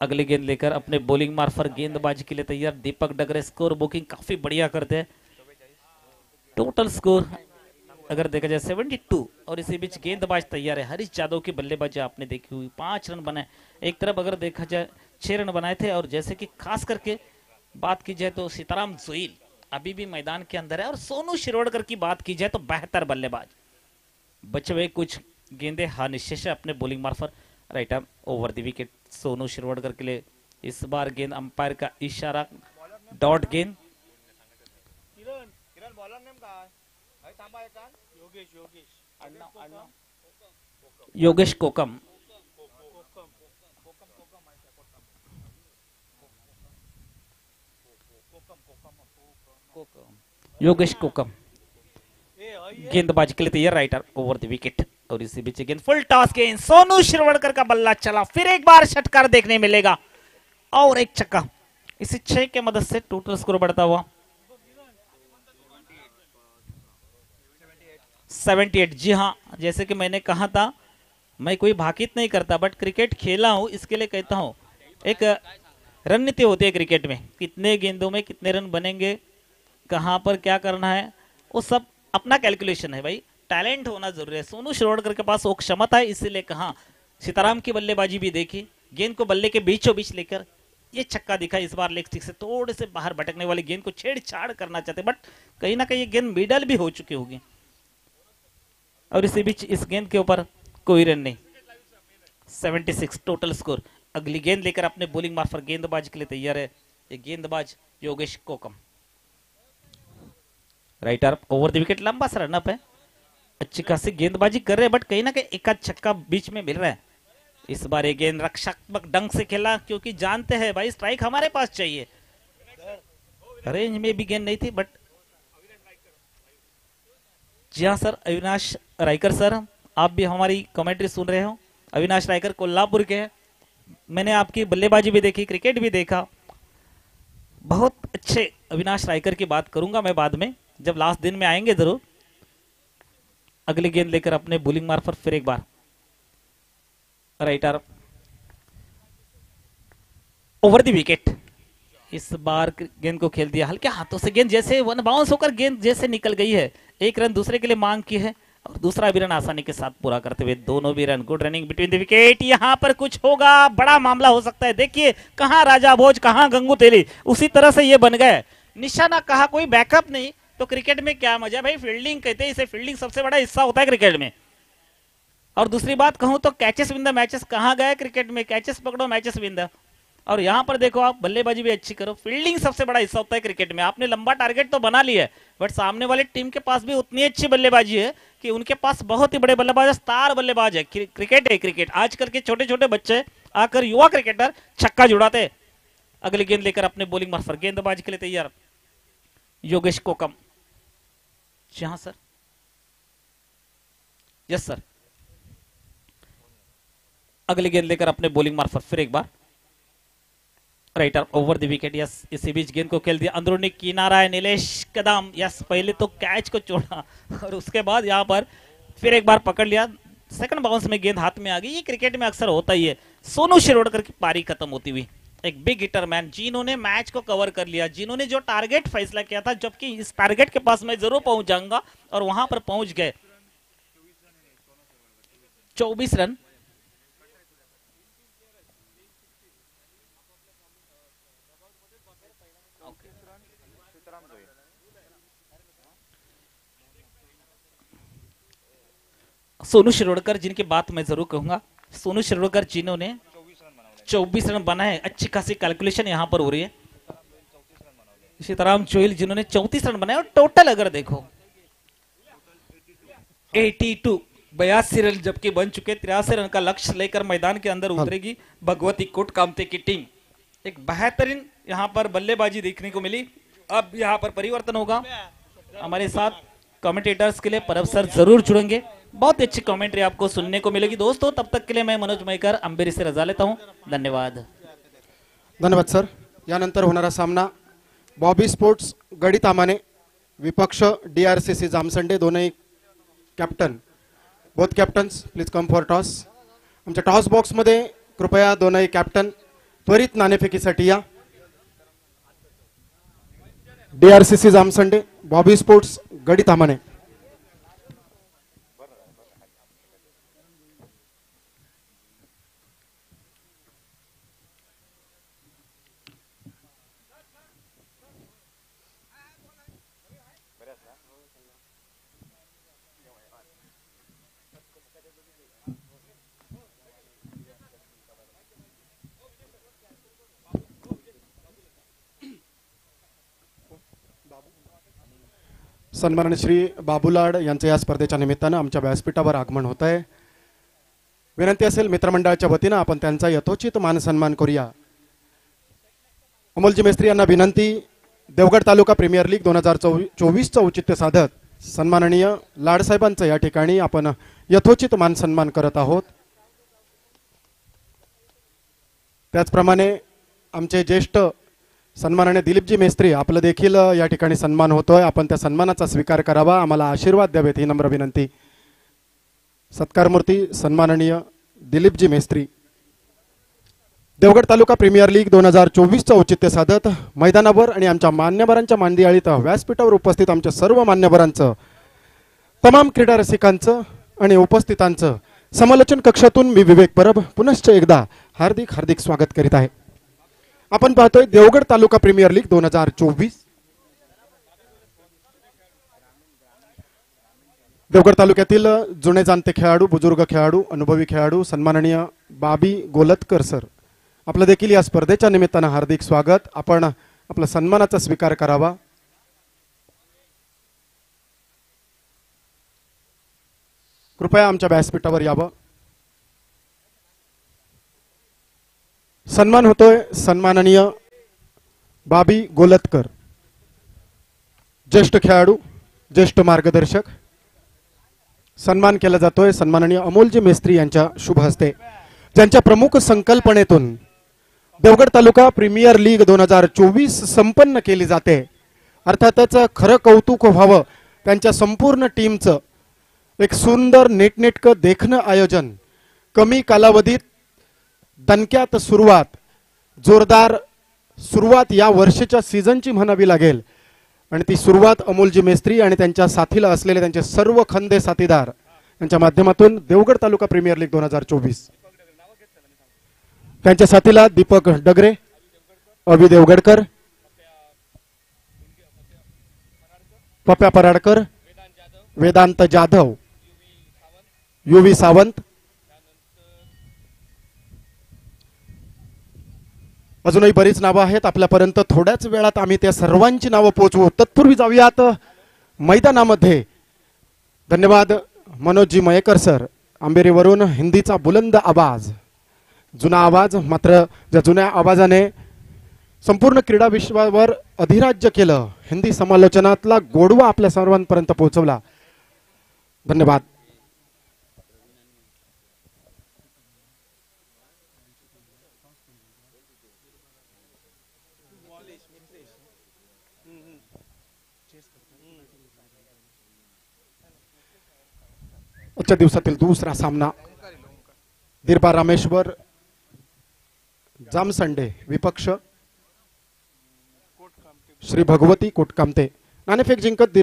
[SPEAKER 1] अगली गेंद लेकर अपने बॉलिंग मार्फत गेंदबाजी के लिए तैयार दीपक डगरे, स्कोर बुकिंग काफी बढ़िया करते हैं। टोटल स्कोर अगर देखा जाए 72 और इसी बीच गेंदबाज तैयार है। हरीश यादव की बल्लेबाजी आपने देखी हुई, 5 रन बनाए। एक तरफ अगर देखा जाए 6 रन बनाए थे और जैसे कि खास करके बात की जाए तो सीताराम जोइल अभी भी मैदान के अंदर है और सोनू शिरोडकर की बात की जाए तो बेहतर बल्लेबाज। बचे हुए कुछ गेंदे हाँ निश्चय अपने बॉलिंग मार्फत right arm over the wicket Sonu Shirodkar के लिए। इस बार गेंद अंपायर का इशारा, डॉट गेंद। योगेश कोकम, योगेश कोकम गेंदबाजी के लिए तैयार, राइटर ओवर द विकेट। और इसी बीच गेंद फुल टॉस गेंद, सोनू शिरवाडकर का बल्ला चला, फिर एक बार षटकार देखने मिलेगा और एक छक्का। इसी 6 के मदद से टोटल स्कोर बढ़ता हुआ 78। जी हाँ, जैसे कि मैंने कहा था मैं कोई भाकित नहीं करता बट क्रिकेट खेला हूं इसके लिए कहता हूं। एक रणनीति होती है क्रिकेट में, कितने गेंदों में कितने रन बनेंगे, कहां पर क्या करना है, वो सब अपना कैलकुलेशन है भाई। टैलेंट होना जरूरी है, सोनू शिरोडकर के पास वो क्षमता है, इसीलिए कहा। सीताराम की बल्लेबाजी भी देखी, गेंद को बल्ले के बीचों बीच लेकर ये छक्का दिखा। इस बार लेग स्टिक से थोड़े से बाहर भटकने वाली गेंद को छेड़छाड़ करना चाहते बट कहीं ना कहीं ये गेंद मिडल भी हो चुकी होगी और इसी बीच इस गेंद के ऊपर कोई रन नहीं। 76 टोटल स्कोर। अगली गेंद लेकर अपने बॉलिंग मार्फत गेंदबाज के लिए तैयार है ये गेंदबाज Yogesh Kokam, right arm over the wicket. लंबा सा रनअप है, अच्छी खासी गेंदबाजी कर रहे हैं बट कहीं ना कहीं एक आध छक्का बीच में मिल रहा है। इस बार ये गेंद रक्षात्मक ढंग से खेला क्योंकि जानते हैं भाई स्ट्राइक हमारे पास चाहिए। रेंज में भी गेंद नहीं थी बट जी हाँ सर, अविनाश रायकर सर आप भी हमारी कमेंट्री सुन रहे हो। अविनाश रायकर कोल्हापुर के हैं, मैंने आपकी बल्लेबाजी भी देखी, क्रिकेट भी देखा, बहुत अच्छे। अविनाश रायकर की बात करूंगा मैं बाद में, जब लास्ट दिन में आएंगे जरूर। अगली गेंद लेकर अपने बॉलिंग मार्फत फिर एक बार right arm over the wicket. इस बार गेंद को खेल दिया हल्के हाथों से, गेंद जैसे वन बाउंस होकर गेंद जैसे निकल गई है। एक रन दूसरे के लिए मांग की है और दूसरा भी रन आसानी के साथ पूरा करते हुए दोनों भी run. Good running between the wicket, यहां पर कुछ होगा, बड़ा मामला हो सकता है। देखिए कहां राजा भोज कहां गंगू तेली, उसी तरह से ये बन गए। निशाना कहा, कोई बैकअप नहीं, तो क्रिकेट में क्या मजा भाई। फील्डिंग कहते हैं इसे, फील्डिंग सबसे बड़ा हिस्सा होता है क्रिकेट में। और दूसरी बात कहूं तो कैचेस विन द मैचेस कहां गए क्रिकेट में, कैचेस पकड़ो मैचेस विन द। और यहां पर देखो आप बल्लेबाजी भी अच्छी करो, फील्डिंग सबसे बड़ा हिस्सा होता है क्रिकेट में। आपने लंबा टारगेट तो बना लिया है, बट सामने वाली टीम के पास भी उतनी अच्छी बल्लेबाजी है कि उनके पास बहुत ही बड़े बल्लेबाज है, स्टार बल्लेबाज है। क्रिकेट है क्रिकेट। आजकल के छोटे छोटे बच्चे आकर युवा क्रिकेटर छक्का जुड़ाते। अगली गेंद लेकर अपने बॉलिंग मार्फत गेंदबाजी के लिए तैयार योगेश कोकम। जी हाँ सर, यस सर। अगली गेंद लेकर अपने बॉलिंग मार्फत फिर एक बार right arm over the wicket. Yes, इसी बीच गेंद को खेल दिया अंदरूनी किनारा है नीलेश कदम। यस, पहले तो कैच को छोड़ा और उसके बाद यहां पर फिर एक बार पकड़ लिया। सेकंड बाउंस में गेंद हाथ में आ गई। ये क्रिकेट में अक्सर होता ही है। सोनू शिरोडकर की पारी खत्म होती हुई। एक बिग हिटर मैन जिन्होंने मैच को कवर कर लिया, जिन्होंने जो टारगेट फैसला किया था, जबकि इस टारगेट के पास मैं जरूर पहुंच जाऊंगा, और वहां पर पहुंच गए। 24 रन। सोनू शिरोडकर जिनकी बात मैं जरूर कहूंगा, सोनू शिरोडकर जिन्होंने 24 रन बनाए, अच्छी खासी कैलकुलेशन यहां पर हो रही है। इसी तरह हम चोइल जिन्होंने 34 रन बनाए, और टोटल अगर देखो 82 रन जबकि बन चुके। 83 रन का लक्ष्य लेकर मैदान के अंदर उतरेगी भगवती कोट कामते की टीम। एक बेहतरीन यहां पर बल्लेबाजी देखने को मिली। अब यहां पर परिवर्तन होगा। हमारे साथ कमेंटेटर्स के लिए परब सर जरूर जुड़ेंगे। बहुत ही अच्छी कमेंट्री आपको सुनने को मिलेगी दोस्तों। तब तक के लिए मैं मनोज मयकर अंबेरी से रजा लेता हूं। धन्यवाद।
[SPEAKER 2] धन्यवाद सर। यानंतर होणारा सामना बॉबी स्पोर्ट्स गडी तामाने विपक्ष DRCC जामसंडे, दोनही captain. Both captains please come for toss. आमच्या टॉस बॉक्स मध्ये कृपया दोनही कॅप्टन त्वरित नाणेफेकीसाठी या। DRCC जामसंडे, बॉबी स्पोर्ट्स गडी तामाने। सन्माननीय श्री बाबूलाड यांचे या स्पर्धेच्या निमित्तानं आमच्या व्यासपीठावर आगमन होत आहे। विनंती असेल मित्रमंडळाच्या वतीनं आपण त्यांचा यथोचित मान सन्मान करूया। अमोलजी मेस्त्री यांना विनंती, देवगड तालुका प्रीमियर लीग 2024 औचित्य साधत सन्माननीय लाडसाहेबांचं या ठिकाणी आपण यथोचित मान सन्मान करत आहोत। त्याचप्रमाणे आमचे ज्येष्ठ सन्माननीय दिलीपजी मेस्त्री आपलं देखील या ठिकाणी सन्मान होतोय। आपण त्या सन्मानाचा स्वीकार करावा, आम्हाला आशीर्वाद द्यावेत ही नम्र विनंती। सत्कारमूर्ती सन्माननीय दिलीपजी मेस्त्री। देवगड तालुका प्रीमियर लीग 2024 औचित्य साधत मैदानावर आणि आमच्या मान्यवरांच्या मांदियाळीत व्यासपीठावर उपस्थित आमच्या सर्व मान्यवरांचं, तमाम क्रीडा रसिकांचं आणि उपस्थितांचं समालोचन कक्षातून मी विवेक परब पुनश्च एकदा हार्दिक हार्दिक स्वागत करीत आहे। आपण पाहतोय देवगड तालुका प्रीमियर लीग 2024। देवगड तालुक्यातील जुने जाणते खेळाडू, बुजुर्ग खेळाडू, अनुभवी खेळाडू सन्माननीय बाबी गोलतकर सर आपलं देखील या स्पर्धेच्या निमित्तानं हार्दिक स्वागत। आपण आपला सन्मानाचा स्वीकार करावा। कृपया आमच्या व्यासपीठावर यावं। सन्मान होतोय सन्माननीय बाबी गोलतकर, ज्येष्ठ खेळाडू, ज्येष्ठ मार्गदर्शक। सन्मान केला जातोय सन्माननीय अमोलजी मेस्त्री यांच्या शुभ हस्ते, ज्यांच्या प्रमुख संकल्पनेतून देवगड तालुका प्रीमियर लीग 2024 संपन्न केली जाते। अर्थातच खरं कौतुक व्हावं त्यांच्या संपूर्ण टीमचं। एक सुंदर नेटनेटकं देखणं आयोजन, कमी कालावधीत दणक्यात सुरुवात, जोरदार सुरुवात या वर्षाच्या सीझनची म्हणावी लागेल। आणि ती सुरुवात अमोलजी मेस्त्री आणि त्यांच्या साथीला असलेले त्यांचे सर्व खंदे साथीदार यांच्या माध्यमातून देवगड तालुका प्रीमियर लीग 2024। त्यांच्या साथीला दीपक डगरे, अभि देवगडकर, पप्या पराडकर, वेदांत जाधव, युवी सावंत, अजूनही बरीच नावं आहेत आपल्यापर्यंत. थोड्याच वेळात आम्ही त्या सर्वांची नावं पोहोचवू. तत्पूर्वी जाऊयात मैदानामध्ये. धन्यवाद मनोजजी मयेकर सर. आंबेरीवरून हिंदीचा बुलंद आवाज, जुना आवाज, मात्र ज्या जुन्या आवाजाने संपूर्ण क्रीडा विश्वावर अधिराज्य केलं, हिंदी समालोचनातला गोडवा आपल्या सर्वांपर्यंत पोहोचवला. धन्यवाद. आजच्या दिवसातील दुसरा सामना दिरबा रामेश्वर जामसंडे विपक्ष श्री भगवती कोटकामते. नाणेफेक जिंकत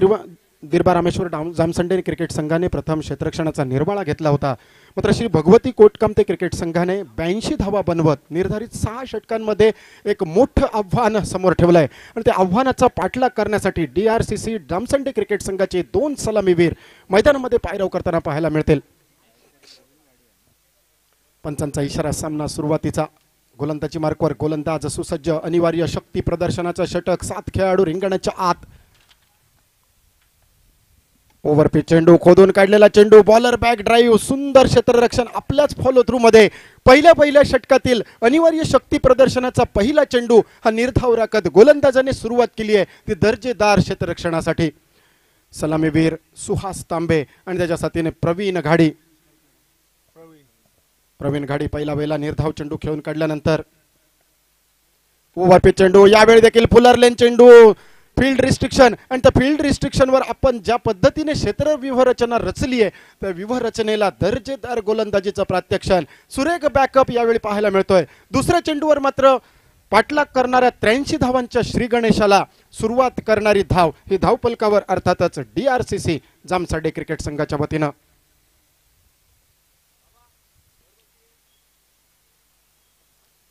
[SPEAKER 2] दिरबा रामेश्वर जामसंडे क्रिकेट संघाने प्रथम क्षेत्ररक्षणाचा निर्वाळा घेतला होता. मात्र श्री भगवती कोटकामते क्रिकेट संघाने 82 धावा बनवत निर्धारित 6 षटकांमध्ये एक मोठं आव्हान समोर ठेवलंय आणि त्या आव्हानाचा पाठलाग करण्यासाठी DRCC जामसंडे क्रिकेट संघाचे 2 सलामीवीर मैदानामध्ये पायराव करताना पाहायला मिळतील. पंचांचा इशारा. सामना सुरुवातीचा. गोलंदाजी मार्कवर गोलंदाज सुसज्ज. अनिवार्य शक्ती प्रदर्शनाचा षटक. 7 खेळाडू रिंगणाच्या आत. ओव्हरपिच चेंडू, खोदून काढलेला चेंडू, बॉलर बॅक ड्राईव्ह, सुंदर क्षेत्ररक्षण आपल्याच फॉलो थ्रू मध्ये. पहिल्या षटकातील अनिवार्य शक्ती प्रदर्शनाचा पहिला चेंडू हा निर्धाव राखत गोलंदाजाने सुरुवात केली आहे ती दर्जेदार क्षेत्ररक्षणासाठी. सलामीवीर सुहास तांबे आणि त्याच्या साथीने प्रवीण घाडी पहिला वेळेला निर्धाव चेंडू खेळून काढल्यानंतर ओव्हरपिच चेंडू. यावेळी देखील फुलर लेन चेंडू. फील्ड रिस्ट्रिक्शन आणि त्या फील्ड रिस्ट्रिक्शनवर आपण ज्या पद्धतीने क्षेत्र व्यूहरचना रचली आहे त्या व्यूहरचनेला दर्जेदार गोलंदाजीचं प्रात्यक्षण. सुरेख बॅकअप यावेळी पाहायला मिळतोय. दुसऱ्या चेंडूवर मात्र पाठलाग करणाऱ्या 83 धावांच्या श्री गणेशाला सुरुवात करणारी धाव ही धावपलकावर अर्थातच DRCC जामसंडे क्रिकेट संघाच्या वतीनं.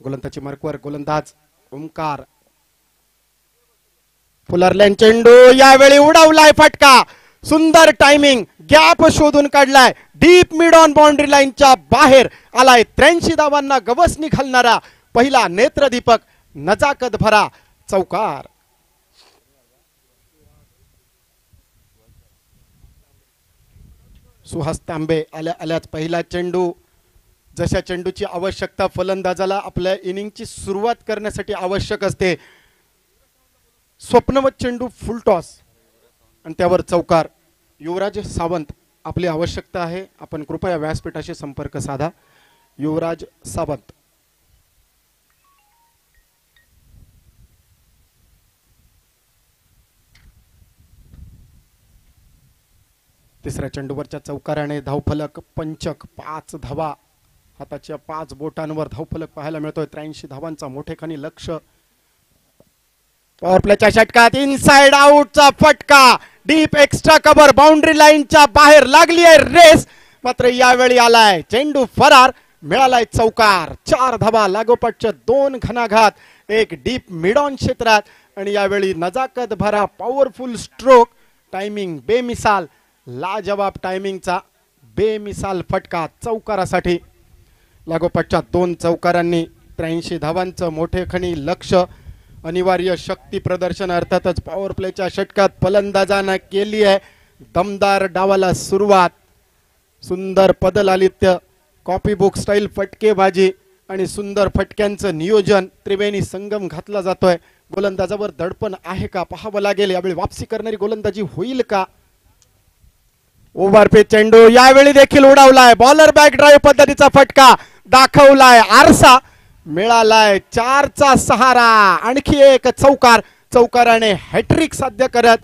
[SPEAKER 2] गोलंदाजी मार्कवर गोलंदाज ओमकार. फुलरलेन चेंडू. यावेळी उडवलाय फटका. सुंदर टायमिंग. गॅप शोधून काढलाय. डीप मिड ऑन बाउंड्री लाईनच्या बाहेर आलाय. 83 धावांना गवसणी घालणारा पहिला नेत्रदीपक नजाकत भरा चौकार. सुहास तांबे आल्याच पहिला चेंडू. जशा चेंडूची आवश्यकता फलंदाजाला आपल्या इनिंगची सुरुवात करण्यासाठी आवश्यक असते. स्वप्नवत चेंडू फुल टॉस आणि त्यावर चौकार. युवराज सावंत आपली आवश्यकता आहे. आपण कृपया व्यासपीठाशी संपर्क साधा. युवराज सावंत. तिसऱ्या चेंडूवरच्या चौकाराने धावफलक पंचक. 5 धावा हाताच्या 5 बोटांवर धावफलक पाहायला मिळतोय. 83 धावांचा मोठेखानी लक्ष. पॉवर प्लेच्या षटकात इनसाइड आउटचा फटका. डीप एक्स्ट्रा कव्हर बाउंड्री लाईनच्या बाहेर लागली आहे रेस. मात्र यावेळी आलाय चेंडू फरार. मिळालाय चौकार. 4 धावा लागोपाठच्या 2 घणाघात. एक डीप मिड ऑन क्षेत्रात आणि यावेळी नजाकत भरा पॉवरफुल स्ट्रोक. टायमिंग बेमिसाल. लाजवाब टायमिंगचा बेमिसाल फटका चौकारासाठी. लागोपाठच्या 2 चौकारांनी 83 धावांचं मोठेखानी लक्ष. अनिवार्य शक्ती प्रदर्शन अर्थातच पॉवर प्लेच्या षटकात फलंदाजांना केली आहे दमदार डावाला सुरुवात. सुंदर पदलालित्य, कॉपी बुक स्टाईल फटकेबाजी आणि सुंदर फटक्यांचं नियोजन. त्रिवेणी संगम घातला जातोय. गोलंदाजावर दडपण आहे का पाहावं लागेल. यावेळी वापसी करणारी गोलंदाजी होईल का. ओव्हरपिच चेंडू. यावेळी देखील उडवलाय. बॉलर बॅक ड्राईव्ह पद्धतीचा फटका. दाखवलाय आरसा. मिळालाय 4चा सहारा. आणखी एक चौकार. चौकाराने हॅट्रिक साध्य करत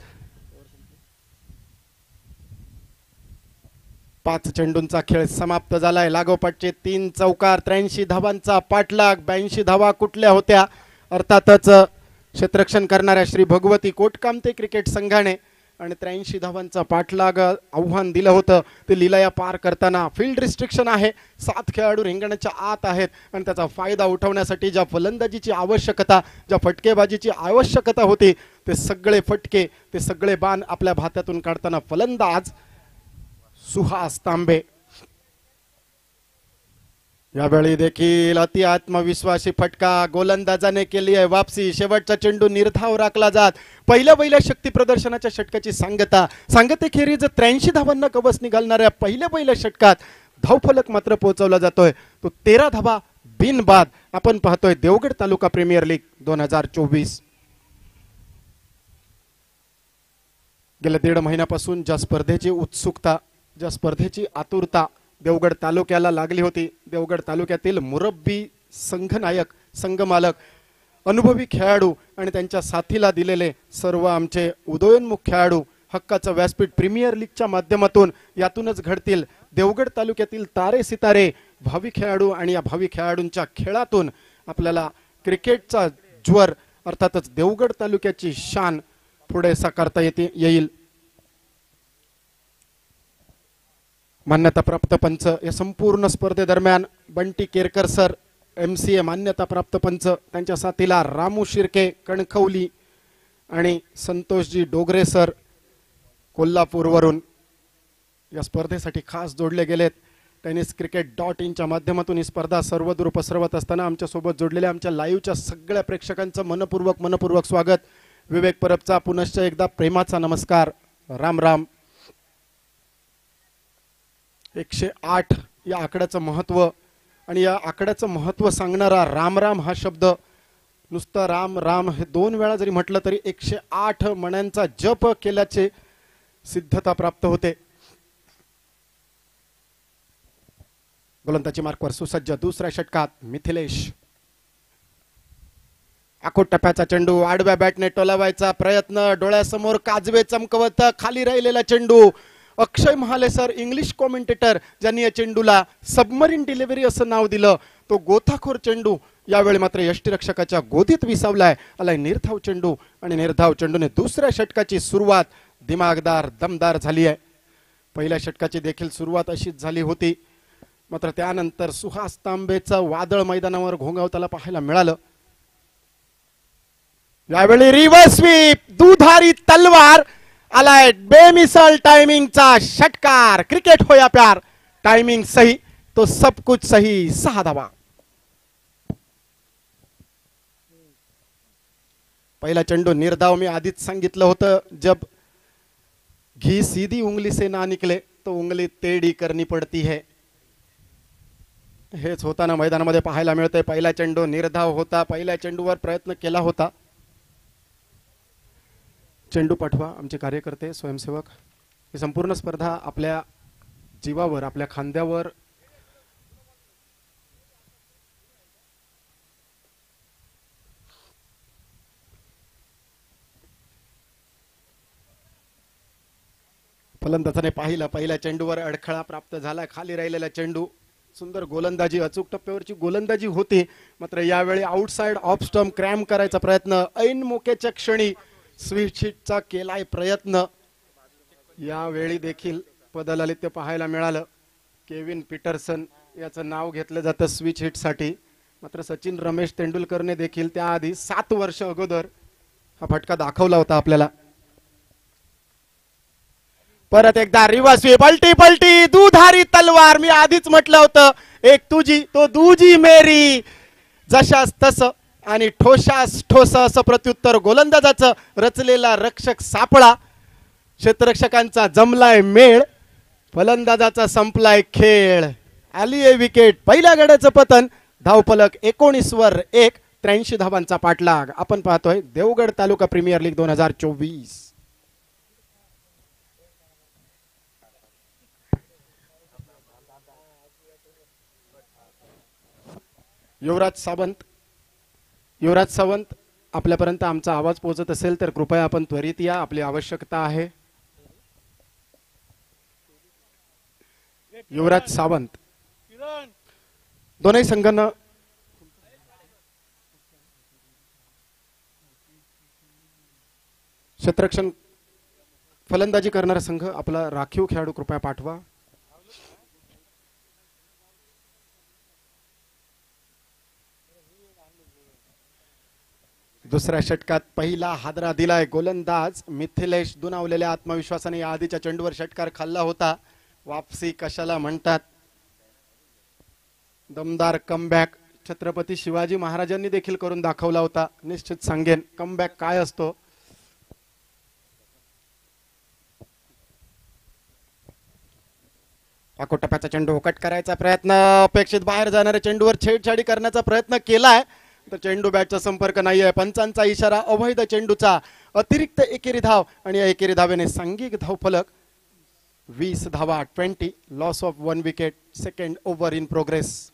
[SPEAKER 2] 5 चेंडूंचा खेळ समाप्त झालाय. लागोपाठचे 3 चौकार. 83 धावांचा पाठलाग. 82 धावा कुठल्या होत्या. अर्थातच क्षेत्ररक्षण करणाऱ्या श्री भगवती कोटकामते क्रिकेट संघाने आणि 83 धावांचा पाठलाग आव्हान दिलं होतं ते लीलाया पार करताना. फील्ड रिस्ट्रिक्शन आहे, 7 खेळाडू रिंगणाच्या आत आहेत आणि त्याचा फायदा उठवण्यासाठी ज्या फलंदाजीची आवश्यकता, ज्या फटकेबाजीची आवश्यकता होती ते सगळे फटके, ते सगळे बाण आपल्या भात्यातून काढताना फलंदाज सुहास तांबे. यावेळी देखील अति आत्मविश्वासी फटका गोलंदाजाने केली आहे वापसी. शेवटचा चेंडू निर्धाव राखला जात. पहिल्या शक्ती प्रदर्शनाच्या षटकाची सांगतेखेरीज 83 धावांना कवच निघालणाऱ्या पहिल्या षटकात धावफलक मात्र पोहोचवला जातोय तो 13 धावा बिनबाद. आपण पाहतोय देवगड तालुका प्रीमियर लीग 2024. गेल्या 1.5 महिन्यापासून ज्या स्पर्धेची उत्सुकता, ज्या स्पर्धेची आतुरता देवगड तालुक्याला लागली होती, देवगड तालुक्यातील मुरब्बी, संघनायक, संघमालक, अनुभवी खेळाडू आणि त्यांच्या साथीला दिलेले सर्व आमचे उदयोन्मुख खेळाडू हक्काचं व्यासपीठ प्रीमियर लीगच्या माध्यमातून यातूनच घडतील. देवगड तालुक्यातील तारे सितारे भावी खेळाडू आणि या भावी खेळाडूंच्या खेळातून आपल्याला क्रिकेटचा ज्वर अर्थातच देवगड तालुक्याची शान पुढे साकारता येईल. मान्यताप्राप्त पंच या संपूर्ण स्पर्धेदरम्यान बंटी केरकर सर MCA मान्यताप्राप्त पंच, त्यांच्या साथीला रामू शिर्के कणखवली आणि संतोषजी डोगरे सर कोल्हापूरवरून या स्पर्धेसाठी खास जोडले गेलेत. tenniscricket.in च्या माध्यमातून ही स्पर्धा सर्वदूर पसरवत असताना आमच्या सोबत जोडलेल्या आमच्या लाईव्हच्या सगळ्या प्रेक्षकांचं मनपूर्वक स्वागत. विवेक परबचा पुनश्च एकदा प्रेमाचा नमस्कार. राम राम. 108 या आकड्याचं महत्व आणि या आकड्याचं महत्व सांगणारा राम राम हा शब्द, नुसतं राम राम हे 2 वेळा जरी म्हटलं तरी 108 मण्यांचा जप केल्याचे सिद्धता प्राप्त होते. गोलंदाजी मार्कवर सुसज्ज दुसऱ्या षटकात मिथिलेश. आखोट टप्प्याचा चेंडू आडव्या बॅटने टोलावायचा प्रयत्न, डोळ्यासमोर काजवे चमकवत खाली राहिलेला चेंडू. अक्षय महाले सर इंग्लिश कॉमेंटेटर ज्यांनी या चेंडूला सबमरीन डिलिव्हरी असं नाव दिलं, तो गोथाखोर चेंडू यावेळी मात्र यष्टीरक्षकाच्या गोदीत विसावलाय. आलाय निर्धाव चेंडू आणि निर्धाव चेंडूने दुसऱ्या षटकाची सुरुवात दिमागदार दमदार झाली आहे. पहिल्या षटकाची देखील सुरुवात अशीच झाली होती, मात्र त्यानंतर सुहास तांबेचं वादळ मैदानावर घोंगावताना पाहायला मिळालं. यावेळी रिव्हर्स स्वीप, दुधारी तलवार, आलाय बेमिसल टायमिंगचा षटकार. क्रिकेट हो या प्यार, टायमिंग सही तो सब कुछ सही. 6 धावा. पहिला चेंडू निर्धाव. मी आधीच सांगितलं होतं, जब घी सीधी उंगली से ना निकले तो उंगली टेढ़ी करनी पड़ती है. हेच होताना मैदानामध्ये पाहायला मिळतंय. पहिला चेंडू निर्धाव होता, पहिल्या चेंडूवर प्रयत्न केला होता. चेंडू पाठवा आमचे कार्यकर्ते स्वयंसेवक. ही संपूर्ण स्पर्धा आपल्या जीवावर, आपल्या खांद्यावर फलंदाजाने पाहिलं, पहिल्या चेंडूवर अडखळा प्राप्त झाला. खाली राहिलेला चेंडू, सुंदर गोलंदाजी, अचूक टप्प्यावरची गोलंदाजी होती, मात्र यावेळी आउटसाइड ऑफ स्टंप क्रॅम करायचा प्रयत्न. ऐन मोक्याच्या क्षणी स्वीप हिटचा केलाय प्रयत्न. यावेळी देखील पदलालित्य पाहायला मिळालं. केविन पीटरसन याचं नाव घेतलं जातं स्विच हिटसाठी, मात्र सचिन रमेश तेंडुलकरने देखील त्याआधी 7 वर्ष अगोदर हा फटका दाखवला होता आपल्याला. परत एकदा रिव्हर्स स्वीप, पलटी दुधारी तलवार. मी आधीच म्हटलं होतं, एक तुझी तो दुजी मेरी. जशास तसं आणि ठोसास ठोस असं प्रत्युत्तर गोलंदाजाचं. रचलेला रक्षक सापळा, क्षेत्ररक्षकांचा जमलाय मेळ, फलंदाजाचा संपलाय खेळ. आली आहे विकेट. पहिल्या गड्याचं पतन. धावफलक 19 वर 1. 83 धावांचा पाठलाग. आपण पाहतोय देवगड तालुका प्रीमियर लीग 2024. युवराज सावंत आपल्यापर्यंत आमचा आवाज पोहोचत असेल तर कृपया आपण त्वरित या, आपली आवश्यकता आहे. युवराज सावंत. दोनही संघांना क्षेत्ररक्षण फलंदाजी करणारा संघ आपला राखीव खेळाडू कृपया पाठवा. दुसऱ्या षटकात पहिला हादरा दिलाय गोलंदाज मिथिलेश दुनावलेल्या आत्मविश्वासाने या आधीच्या चेंडूवर षटकार खाल्ला होता. वापसी कशाला म्हणतात. दमदार कमबॅक छत्रपती शिवाजी महाराजांनी देखील करून दाखवला होता. निश्चित सांगेन कमबॅक काय असतो. टप्प्याचा चेंडू कट करायचा प्रयत्न, अपेक्षित बाहेर जाणाऱ्या चेंडूवर छेडछाडी करण्याचा प्रयत्न केलाय तर चेंडू बॅटचा संपर्क नाहीये. पंचांचा इशारा अवैध चेंडूचा. अतिरिक्त एकेरी धाव आणि या एकेरी धावेने सांघिक धावफलक 20 धावा 20. Loss of 1 wicket. Second over in progress.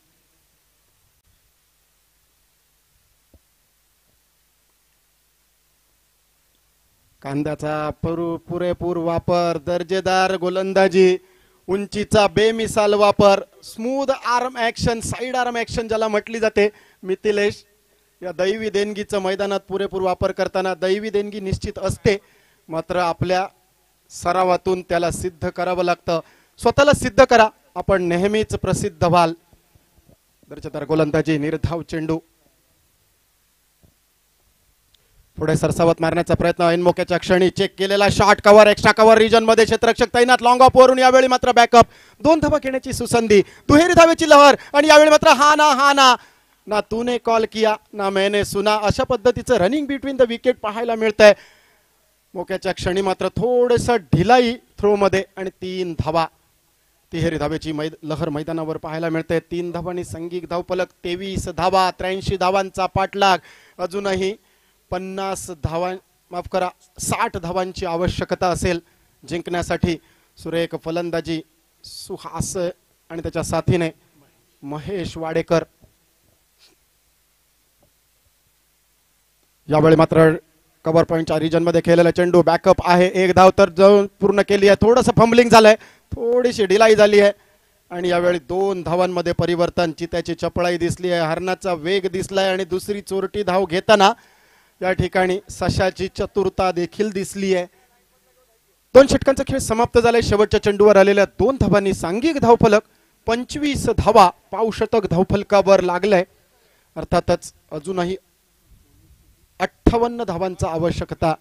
[SPEAKER 2] कांद्याचा पुरेपूर वापर, दर्जेदार गोलंदाजी, उंचीचा बेमिसाल वापर, smooth arm action, side arm action ज्याला म्हटली जाते. मिथिलेश या दैवी देणगीचा मैदानात पुरेपूर वापर करताना दैवी देणगी निश्चित असते, मात्र आपल्या सरावातून त्याला सिद्ध करावं लागतं. स्वतःला सिद्ध करा, आपण नेहमीच प्रसिद्ध व्हाल. दर्जेदार गोलंदाजी, निर्धाव चेंडू. पुढे सरसावत मारण्याचा प्रयत्न, ऐनमोक्याच्या क्षणी चेक केलेला shot, cover, extra cover region मध्ये क्षेत्ररक्षक तैनात. लॉंग ऑफ वरून यावेळी मात्र बॅकअप. 2 धावा घेण्याची सुसंधी, दुहेरी धावेची लहर आणि यावेळी मात्र हा ना ना तूने कॉल किया ना मैंने सुना, अशा पद्धतीचं रनिंग बिटवीन द विकेट पाहायला मिळतंय. मोक्याच्या क्षणी मात्र थोडस ढिलाई थ्रो मध्ये आणि 3 धावा. तिहेरी धावेची लहर मैदानावर पाहायला मिळते. 3 धावांनी सांघिक धावफलक 23 धावा. 83 धावांचा पाठलाग. अजूनही 50 धावा, माफ करा 60 धावांची आवश्यकता असेल जिंकण्यासाठी. सुरेख फलंदाजी सुहास आणि त्याच्या साथीने महेश वाडेकर. यावेळी मात्र कव्हर पॉइंटच्या रिजन मध्ये खेळलेला चेंडू, बॅकअप आहे. 1 धाव तर जाऊन पूर्ण केली आहे. थोडंसं फंबलिंग झालंय, थोडीशी ढिलाई झाली आहे आणि यावेळी 2 धावांमध्ये परिवर्तन. चित्याची चपळाई दिसली आहे, हरणाचा वेग दिसलाय आणि दुसरी चोरटी धाव घेताना या ठिकाणी सशाची चतुरता देखील दिसली आहे. 2 षटकांचा खेळ समाप्त झालाय. शेवटच्या चेंडूवर आलेल्या 2 धावांनी सांघिक धावफलक 25 धावा पावशतक धावफलकावर लागलाय. अर्थातच अजूनही 58 धावांचा आवश्यकता.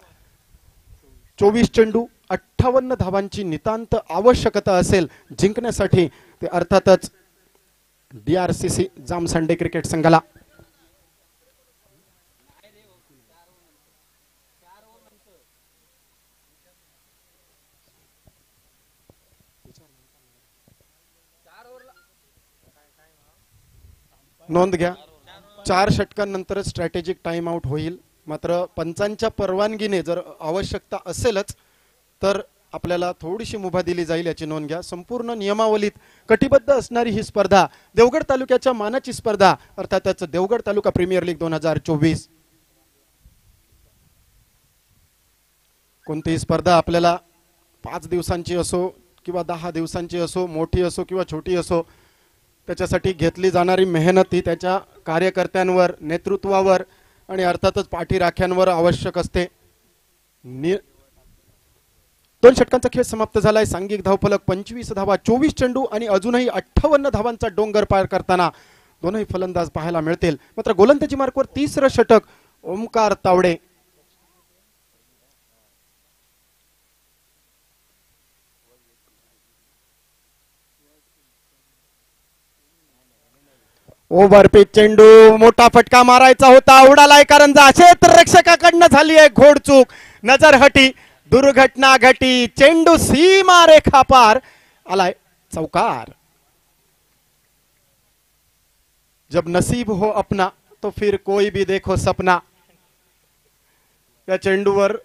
[SPEAKER 2] 24 चेंडू 58 धावांची नितांत आवश्यकता असेल जिंकण्यासाठी. ते अर्थातच DRCC जामसंडे क्रिकेट संघाला. नोंद घ्या, 4 षटकांनंतर स्ट्रॅटेजिक टाइम आउट होईल. मात्र पंचांच्या परवानगीने जर आवश्यकता असेलच तर आपल्याला थोडीशी मुभा दिली जाईल, याची नोंद घ्या. संपूर्ण नियमावलीत कटिबद्ध असणारी ही स्पर्धा देवगड तालुक्याच्या मानाची स्पर्धा, अर्थातच देवगड तालुका प्रीमियर लीग 2024. कोणतीही स्पर्धा आपल्याला 5 दिवसांची असो किंवा 10 दिवसांची असो, मोठी असो किंवा छोटी असो, त्याच्यासाठी घेतली जाणारी मेहनत ही त्याच्या कार्यकर्त्यांवर, नेतृत्वावर आणि अर्थातच पाठीराख्यांवर आवश्यक असते. 2 षटकांचा खेळ समाप्त झालाय. सांघिक धावफलक 25 धावा, 24 चेंडू आणि अजूनही 58 धावांचा डोंगर पार करताना दोनही फलंदाज पाहायला मिळतील. मात्र गोलंदाजी मार्कवर 3रं षटक ओमकार तावडे. ओव्हरपिच चेंडू, मोठा फटका मारायचा होता, उडालाय कारंजा. क्षेत्ररक्षकाकडनं झाली आहे घोडचूक, नजर हटी, दुर्घटना घटी. चेंडू सीमा रेखा पार आलाय, चौकार. जब नसीब हो अपना तो फिर कोई भी देखो सपना. या चेंडूवर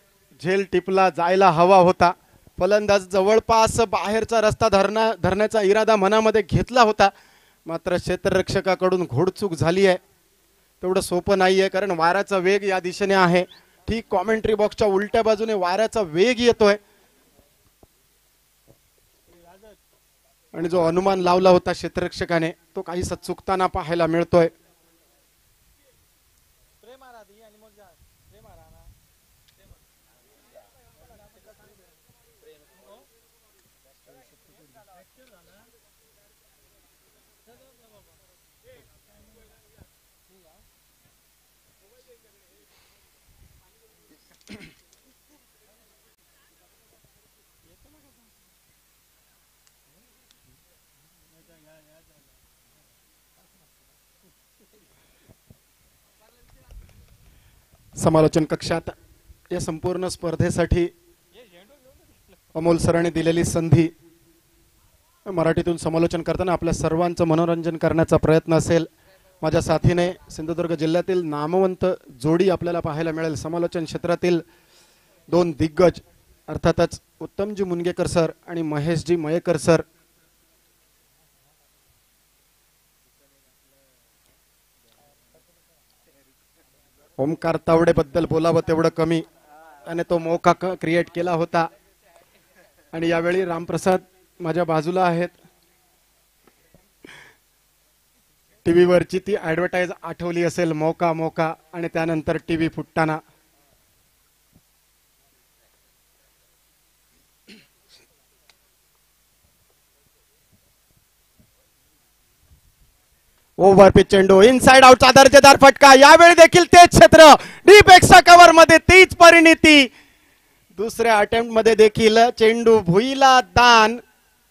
[SPEAKER 2] झेल टिपला जायला हवा होता. फलंदाज जवळपास बाहेरचा रस्ता धरण्याचा इरादा मनामध्ये घेतला होता, मात्र क्षेत्ररक्षकाकडून घोडचूक झाली आहे. तेवढं सोपं नाहीये, कारण वाऱ्याचा वेग या दिशेने आहे. ठीक कॉमेंट्री बॉक्सच्या उलट्या बाजूने वाऱ्याचा वेग येतोय आणि जो अनुमान लावला होता क्षेत्ररक्षकाने तो काहीसा चुकताना पाहायला मिळतोय. समालोचन कक्षात या संपूर्ण स्पर्धेसाठी अमोल सरांनी दिलेली संधी, मराठीतून समालोचन करताना आपल्या सर्वांचं मनोरंजन करण्याचा प्रयत्न असेल. माझ्या साथीने सिंधुदुर्ग जिल्ह्यातील नामवंत जोडी आपल्याला पाहायला मिळेल. समालोचन क्षेत्रातील दोन दिग्गज अर्थातच उत्तमजी मुनगेकर सर आणि महेशजी मयेकर सर. ओमकार तावडे बद्दल बोलावं तेवढं कमी, आणि तो मौका क्रिएट केला होता. आणि यावेळी रामप्रसाद माझ्या बाजूला आहेत. टीव्ही वरची ती ऍडव्हर्टाइज आठवली असेल, मौका मौका, आणि त्यानंतर टीव्ही फुटताना. ओव्हर पिच चेंडू इनसाइड आउटचा दर्जेदार फटका. यावेळी देखील तेच क्षेत्र, डीप एक्स्ट्रा कव्हर मध्ये तीच परिणिती. दुसऱ्या अटेम्प्ट मध्ये देखील चेंडू भुईला दान.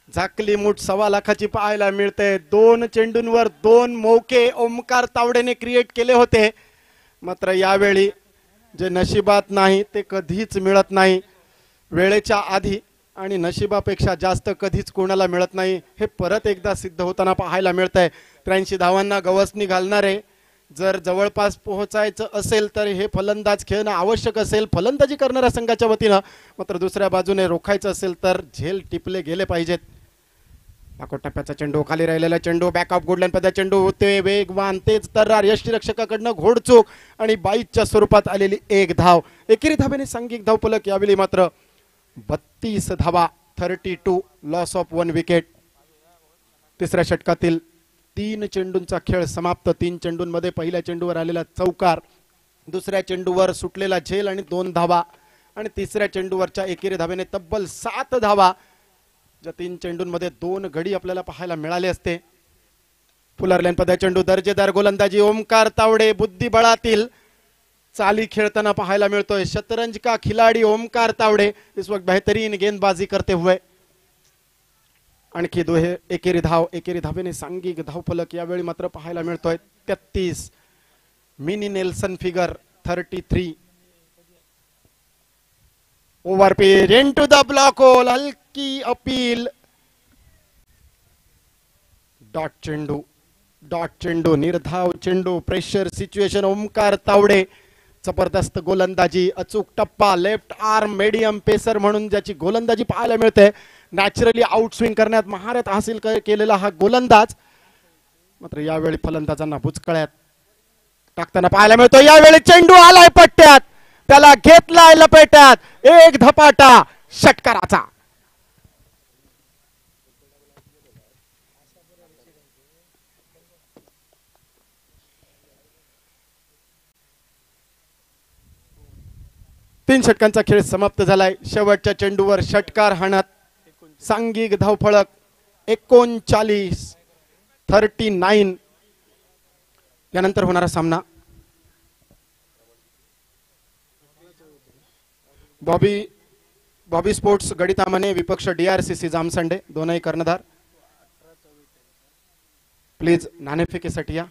[SPEAKER 2] झाकली मूठ 1.25 लाखाची पाहायला मिळते. 2 चेंडूंवर 2 मौके ओमकार तावडेने क्रिएट केले होते. मात्र यावेळी जे नशिबात नाही ते कधीच मिळत नाही. वेळेच्या आधी आणि नशिबापेक्षा जास्त कधीच कोणाला मिळत नाही, हे परत एकदा सिद्ध होताना पाहायला मिळतंय. 83 धावांना गवसणी घालणारे जर जवळपास पोहोचायचं असेल तर हे फलंदाज खेळणं आवश्यक असेल फलंदाजी करणाऱ्या संघाच्या वतीनं. मात्र दुसऱ्या बाजूने रोखायचं असेल तर झेल टिपले गेले पाहिजेत. पाकोट टप्प्याचा चेंडू, खाली राहिलेला चेंडू, बॅकअप गुडलाईन पदा चेंडू होते वेगवान, तेच तर्रार यष्टीरक्षकाकडनं घोडचूक आणि 22च्या स्वरूपात आलेली 1 धाव. एकेरी धावेने सांघिक धावफलक. यावेळी मात्र 32 धावा, 32, लॉस ऑफ 1 विकेट. तिसऱ्या षटकातील 3 चेंडूंचा खेळ समाप्त. 3 चेंडूंमध्ये पहिल्या चेंडूवर आलेला चौकार, दुसऱ्या चेंडूवर सुटलेला झेल आणि 2 धावा, आणि तिसऱ्या चेंडूवरच्या एकेरी धावेने तब्बल 7 धावा. ज्या 3 चेंडूंमध्ये 2 गडी आपल्याला पाहायला मिळाले असते. फुलर लाईन पदा चेंडू, दर्जेदार गोलंदाजी. ओमकार तावडे बुद्धिबळातील चाली खेळताना पाहायला मिळतोय. शतरंज का खिलाडी ओमकार तावडे इस वक्त बेहतरीन गेंदबाजी करते हुए. आणखी दोहे एकेरी धाव, एकेरी धावेने सांघिक धावफलक यावेळी मात्र पाहायला मिळतोय. 33, mini Nelson figure 33. Over pitch into the block hole, हलकी अपील. डॉट चेंडू, डॉट चेंडू, निर्धाव चेंडू, प्रेशर सिच्युएशन. ओमकार तावडे जबरदस्त गोलंदाजी, अचूक टप्पा, लेफ्ट आर्म मीडियम पेसर म्हणून ज्याची गोलंदाजी पाहायला मिळते. नॅचरली आउट स्विंग करण्यात महारत हासिल केलेला हा गोलंदाज मात्र यावेळी फलंदाजांना बुचकळ्यात टाकताना पाहायला मिळतो. यावेळी चेंडू आलाय पट्ट्यात, त्याला घेतलाय लपेट्यात. 1 धपाटा षटकाराचा. तीन षटकांचा खेळ समाप्त झालाय. शेवटच्या चेंडूवर षटकार हाणत सांघिक धावफलक 39, 39. यानंतर होणारा सामना बॉबी स्पोर्ट्स गडितामने विपक्ष DRCC जामसंडे, दोनही कर्णधार. प्लीज नाणेफेकीसाठी या.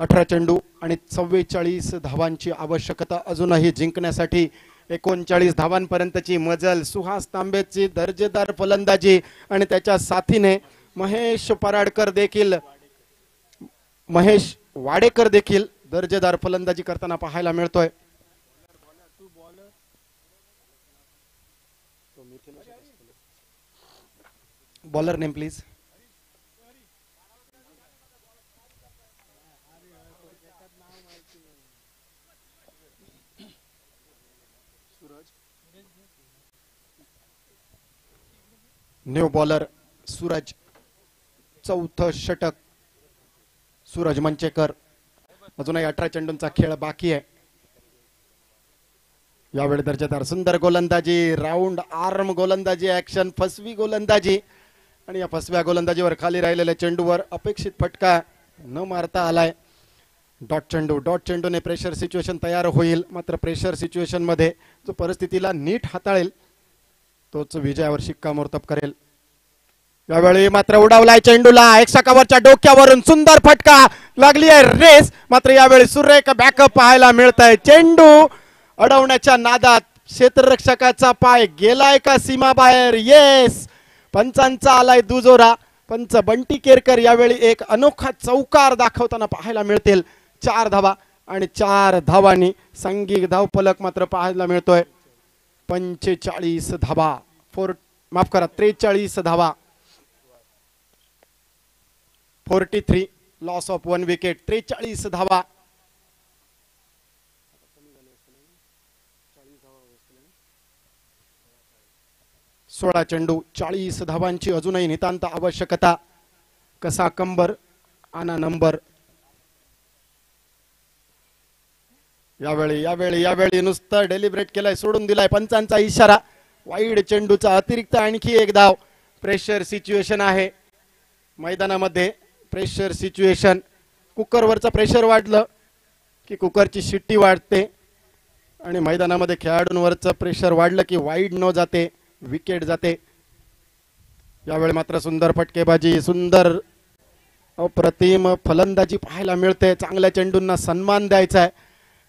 [SPEAKER 2] अठरा चेंडू आणि 44 धावांची आवश्यकता अजूनही जिंकण्यासाठी. 39 धावांपर्यंतची मजल. सुहास तांबेची दर्जेदार फलंदाजी आणि त्याच्या साथीने महेश वाडेकर देखील दर्जेदार फलंदाजी करताना पाहायला मिळतोय. Bowler name please. New bowler Suraj. चौथं षटक सूरज मंचेकर. अजूनही 18 चेंडूंचा खेळ बाकी आहे. यावेळी दर्जेदार सुंदर गोलंदाजी, राऊंड आर्म गोलंदाजी, ऍक्शन फसवी गोलंदाजी आणि या फसव्या गोलंदाजीवर खाली राहिलेल्या चेंडूवर अपेक्षित फटका. न मारता आलाय. डॉट चेंडूने प्रेशर सिच्युएशन तयार होईल, मात्र प्रेशर सिच्युएशन मध्ये जो परिस्थितीला नीट हाताळेल तोच विजयावर शिक्कामोर्तब करेल. यावेळी मात्र उडावलाय चेंडूला एक्स्ट्रा कव्हरच्या डोक्यावरून सुंदर फटका लागली आहे रेस. मात्र यावेळी सुरेख बॅकअप पाहायला मिळत आहे. चेंडू अडवण्याच्या नादात क्षेत्ररक्षकाचा पाय गेलाय का सीमा बाहेर? येस, पंचांचा आलाय दुजोरा. पंच बंटी केरकर यावेळी एक अनोखा चौकार दाखवताना पाहायला मिळतील. 4 धावा आणि 4 धावांनी सांघिक धावफलक मात्र पाहायला मिळतोय. 45 धावा, 43 धावा, 43 लॉस ऑफ 1 विकेट. 43 धावा. 16 चेंडू, 40 धावांची अजूनही नितांत आवश्यकता. कसा कंबर आना नंबर. यावेळी नुसतं डेलिब्रेट केलाय, सोडून दिलाय. पंचांचा इशारा. वाईड चेंडूचा अतिरिक्त आणखी एक धाव. प्रेशर सिच्युएशन आहे मैदानामध्ये. प्रेशर सिच्युएशन, कुकरवरचं प्रेशर वाढलं की कुकरची शिट्टी वाढते आणि मैदानामध्ये खेळाडूंवरचं प्रेशर वाढलं की वाईड न जाते, विकेट जाते. यावेळी मात्र सुंदर फटकेबाजी, सुंदर अप्रतिम फलंदाजी पाहायला मिळते. चांगल्या चेंडूंना सन्मान द्यायचा आहे,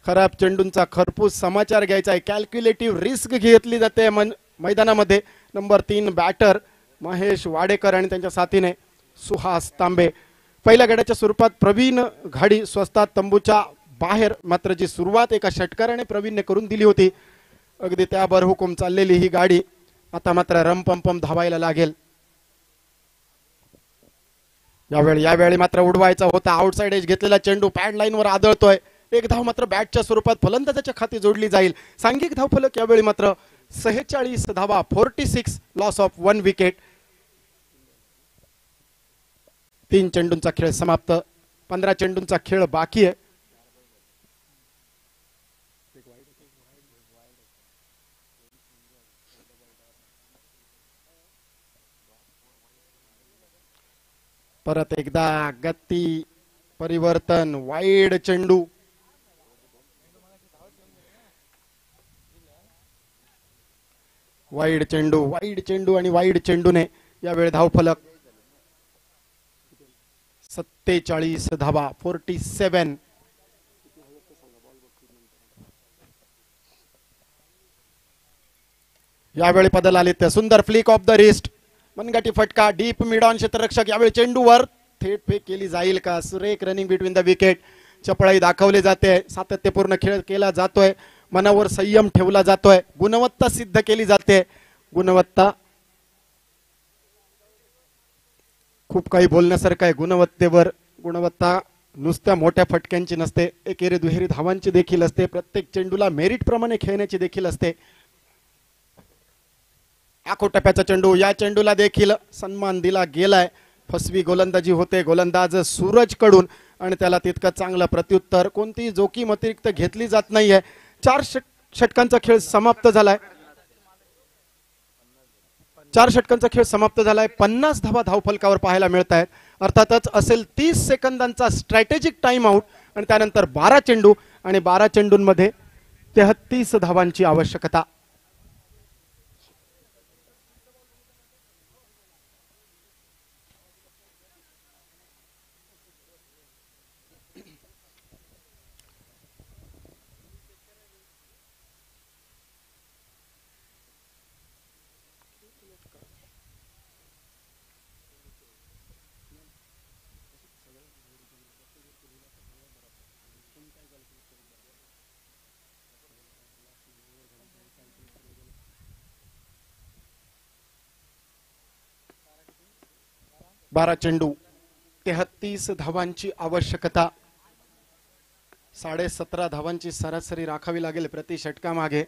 [SPEAKER 2] खराब चेंडूंचा खरपूस समाचार घ्यायचा आहे. कॅल्क्युलेटिव्ह रिस्क घेतली जाते मैदानामध्ये. नंबर 3 बॅटर महेश वाडेकर आणि त्यांच्या साथीने सुहास तांबे. पहिल्या गड्याच्या स्वरूपात प्रवीण घाडी स्वस्तात तंबूच्या बाहेर. मात्र जी सुरुवात एका षटकाराने प्रवीणने करून दिली होती, अगदी त्या बरहुकूम चाललेली ही गाडी आता मात्र रमपंपम धावायला लागेल. यावेळी मात्र उडवायचा होता. आउटसाइड एज घेतलेला चेंडू पॅड लाईनवर आदळतोय. एक धाव मात्र बॅटच्या स्वरूपात फलंदाजाच्या खाती जोडली जाईल. सांघिक धावफलक यावेळी मात्र 46 धावा, 46 लॉस ऑफ 1 विकेट. 3 चेंडूंचा खेळ समाप्त. 15 चेंडूंचा खेळ बाकी आहे. परत एकदा गती परिवर्तन. वाईड चेंडू. वाईड चेंडू आणि वाईड चेंडूने यावेळी धावफलक 47 धावा, 47. यावेळी पदल आले ते सुंदर फ्लिक ऑफ द रिस्ट. मनगटी फटका, डीप मिड ऑन क्षेत्ररक्षक. यावेळी चेंडूवर थेट फेक केली जाईल का? सुरेख रनिंग बिटवीन द विकेट. चपळाई दाखवली जाते. सातत्यपूर्ण खेळ केला जातोय. मनावर संयम ठेवला जातोय. गुणवत्ता सिद्ध केली जाते. गुणवत्ता खूप काही बोलण्यासारखं आहे गुणवत्तेवर. गुणवत्ता नुसत्या मोठ्या फटक्यांची नसते, एकेरी दुहेरी धावांची देखील असते. प्रत्येक चेंडूला मेरिट प्रमाणे खेळण्याची देखील असते. आखो टप्प्याचा चेंडू. या चेंडूला देखील सन्मान दिला गेलाय. फसवी गोलंदाजी होते गोलंदाज सूरज कडून आणि त्याला तितकं चांगलं प्रत्युत्तर. कोणतीही जोखीम अतिरिक्त घेतली जात नाहीये. 4 षटकांचा खेळ समाप्त झालाय. 4 षटकांचा खेळ समाप्त झालाय. 50 धावा धावफलकावर पाहायला मिळत आहेत. अर्थातच असेल 30 सेकंदांचा स्ट्रॅटेजिक टाइम आउट आणि त्यानंतर 12 चेंडू आणि 12 चेंडूंमध्ये 33 धावांची आवश्यकता. बारा चेंडू, 33 धावांची आवश्यकता. 17.5 धावांची सरासरी राखावी लागेल प्रति षटकामागे.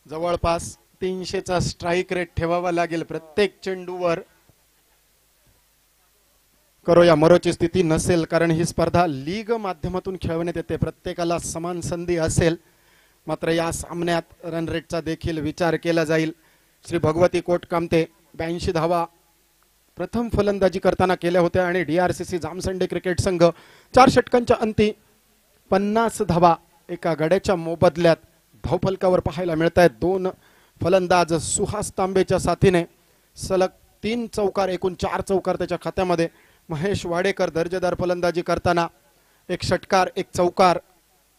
[SPEAKER 2] जवळपास 300चा स्ट्राइक रेट ठेवावा लागेल प्रत्येक चेंडूवर. करो या मरोची स्थिती नसेल, कारण ही स्पर्धा लीग माध्यमातून खेळवण्यात येते. प्रत्येकाला समान संधी असेल. मात्र या सामन्यात रन रेटचा देखील विचार केला जाईल. श्री भगवती कोट कामते 82 धावा प्रथम फलंदाजी करताना केल्या होत्या आणि DRCC जामसंडे क्रिकेट संघ 4 षटकांच्या अंती 50 धावा एका गड्याच्या मोबदल्यात धावफलकावर पाहायला मिळत आहेत. 2 फलंदाज सुहास तांबेच्या साथीने सलग 3 चौकार, एकूण 4 चौकार त्याच्या खात्यामध्ये. महेश वाडेकर दर्जेदार फलंदाजी करताना 1 षटकार, 1 चौकार,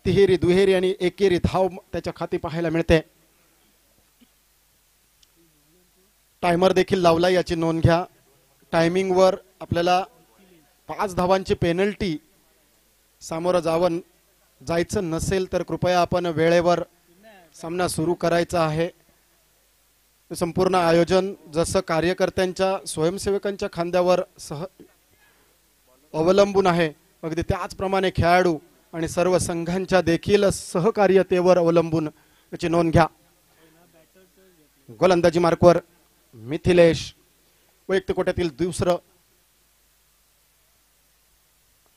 [SPEAKER 2] तिहेरी, दुहेरी आणि एकेरी धाव त्याच्या खाती पाहायला मिळते. टायमर देखील लावला, याची नोंद घ्या. टायमिंगवर आपल्याला 5 धावांची पेनल्टी सामोरं जायचं नसेल तर कृपया आपण वेळेवर सामना सुरू करायचा आहे. संपूर्ण आयोजन जसं कार्यकर्त्यांच्या, स्वयंसेवकांच्या खांद्यावर अवलंबून आहे, अगदी त्याचप्रमाणे खेळाडू आणि सर्व संघांच्या देखील सहकार्यतेवर अवलंबून, याची नोंद घ्या. गोलंदाजी मार्कवर मिथिलेश, वैयक्तिक कोट्यातील दुसरं.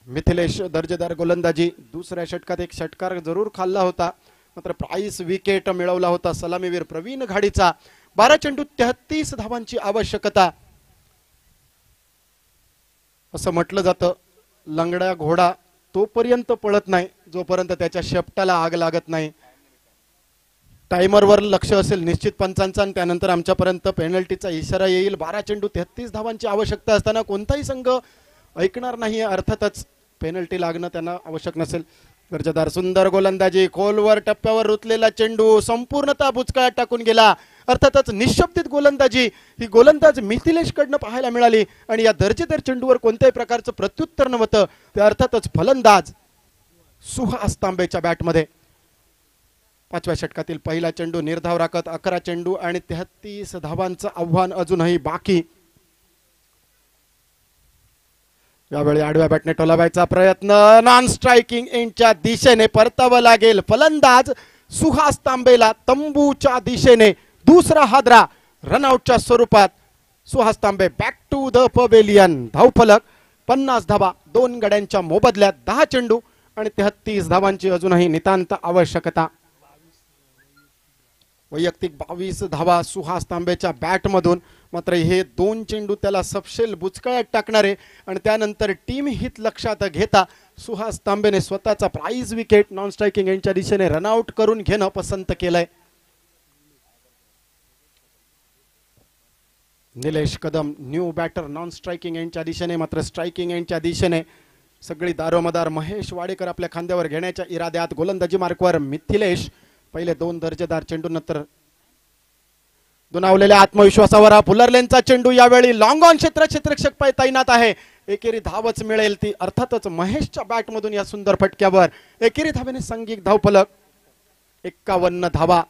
[SPEAKER 2] मिथिलेश दर्जेदार गोलंदाजी. दुसऱ्या षटकात 1 षटकार जरूर खाल्ला होता, मात्र प्राइस विकेट मिळवला होता सलामीवीर प्रवीण घाडीचा. 12 चेंडू 33 धावांची आवश्यकता. असं म्हटलं जातं, लंगडा घोडा तोपर्यंत पळत नाही जोपर्यंत त्याच्या शेपटाला आग लागत नाही. टायमरवर लक्ष असेल निश्चित पंचांचा आणि त्यानंतर आमच्यापर्यंत पेनल्टीचा इशारा येईल. 12 चेंडू 33 धावांची आवश्यकता असताना कोणताही संघ ऐकणार नाही. अर्थातच पेनल्टी लागणं त्यांना आवश्यक नसेल. दर्जेदार सुंदर गोलंदाजी, खोलवर टप्प्यावर रुतलेला चेंडू संपूर्णतः बुचकळ्यात टाकून गेला. अर्थातच निशब्दित गोलंदाजी ही गोलंदाज मिथिलेश कडनं पाहायला मिळाली आणि या दर्जेदार चेंडूवर कोणत्याही प्रकारचं प्रत्युत्तर नव्हतं. ते अर्थातच फलंदाज सुहास तांबेच्या बॅटमध्ये. 5व्या षटकातील पहिला चेंडू निर्धाव राखत 11 चेंडू आणि 33 धावांचं आव्हान अजूनही बाकी. यावेळी आडव्या बॅटने टोलावायचा प्रयत्न, नॉन स्ट्रायकिंग एंडच्या दिशेने परतावं लागेल. फलंदाज सुहास तांबेला तंबूच्या दिशेने दुसरा हादरा रनआउटच्या स्वरूपात. सुहास तांबे बॅक टू द पवेलियन. धावफलक 50 धावा 2 गड्यांच्या मोबदल्यात. 10 चेंडू आणि 33 धावांची अजूनही नितांत आवश्यकता. वैयक्तिक 22 धावा सुहास तांबेच्या बॅटमधून, मात्र हे 2 चेंडू त्याला सपशेल बुचकळ्यात टाकणारे आणि त्यानंतर टीम हित लक्षात घेता सुहास तांबेने स्वतःचा प्राइज विकेट नॉन स्ट्रायकिंग एंडच्या दिशेने रनआउट करून घेणं पसंत केलंय. Nilesh Kadam new batter non striking एंडच्या दिशेने, मात्र स्ट्रायकिंग एंडच्या दिशेने सगळी दारोमदार महेश वाडेकर आपल्या खांद्यावर घेण्याच्या इराद्यात. गोलंदाजी मार्कवर मिथिलेश. पहिले 2 दर्जेदार चेंडू नंतर दुनावलेल्या आत्मविश्वासावर फुलरलेनचा चेंडू. यावेळी लॉंग ऑन क्षेत्ररक्षक पाय तैनात आहे. एकेरी धावच मिळेल ती अर्थातच महेशच्या बॅटमधून. या सुंदर फटक्यावर एकेरी धावेने सांघिक धावफलक 51 धावा.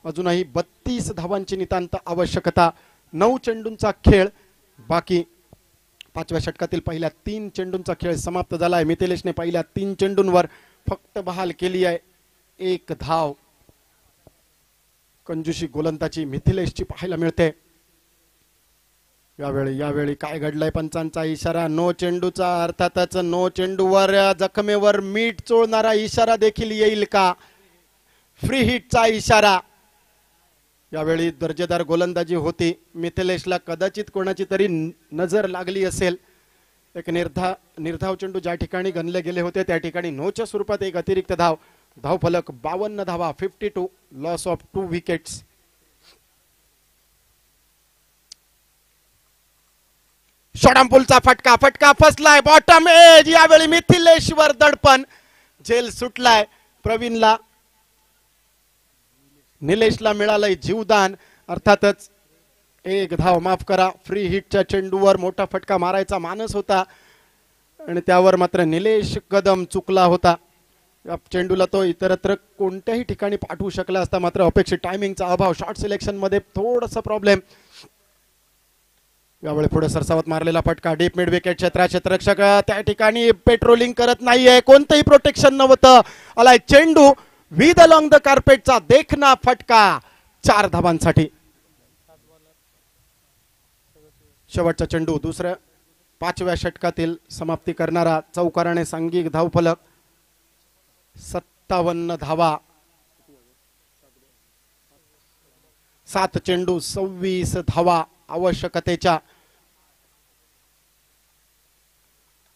[SPEAKER 2] अजूनही 32 धावांची नितांत आवश्यकता. 9 चेंडूंचा खेळ बाकी. 5व्या षटकातील पहिल्या 3 चेंडूंचा खेळ समाप्त झालाय. मिथिलेशने पहिल्या 3 चेंडूंवर फक्त बहाल केली आहे 1 धाव. कंजूशी गोलंदाजी मिथिलेशची पाहायला मिळते. यावेळी काय घडलंय? पंचांचा इशारा नो चेंडूचा. अर्थातच नो चेंडूवर जखमेवर मीठ चोळणारा इशारा देखील येईल का? फ्री हिटचा इशारा. यावेळी दर्जेदार गोलंदाजी होती. मिथिलेशला कदाचित कोणाची तरी नजर लागली असेल. एक निर्धाव चेंडू ज्या ठिकाणी गणले गेले होते त्या ठिकाणी नोच्या स्वरूपात 1 अतिरिक्त धाव. धावफलक 52 धावा 52. Loss of 2 wickets. शॉर्टपुलचा फटका फसलाय बॉटम एज. यावेळी मिथिलेशवर दडपण. झेल सुटलाय प्रवीणला. निलेशला मिळालंय जीवदान. अर्थातच 1 धाव माफ करा. फ्री हिटच्या चेंडूवर मोठा फटका मारायचा मानस होता आणि त्यावर मात्र निलेश कदम चुकला होता. या चेंडूला तो इतरत्र कोणत्याही ठिकाणी पाठवू शकला असता, मात्र अपेक्षित टायमिंगचा अभाव, शॉर्ट सिलेक्शन मध्ये थोडासा प्रॉब्लेम. यावेळी पुढे सरसावत मारलेला फटका डीप मिड विकेट क्षेत्ररक्षक त्या ठिकाणी पेट्रोलिंग करत नाहीये. कोणतंही प्रोटेक्शन नव्हतं. आलाय चेंडू विथ अलॉंग द कार्पेटचा देखना फटका. 4 धावांसाठी. शेवटचा चेंडू दुसऱ्या 5व्या षटकातील समाप्ती करणारा चौकाराने सांघिक धावफलक 57 धावा. 7 चेंडू 26 धावा आवश्यकतेच्या.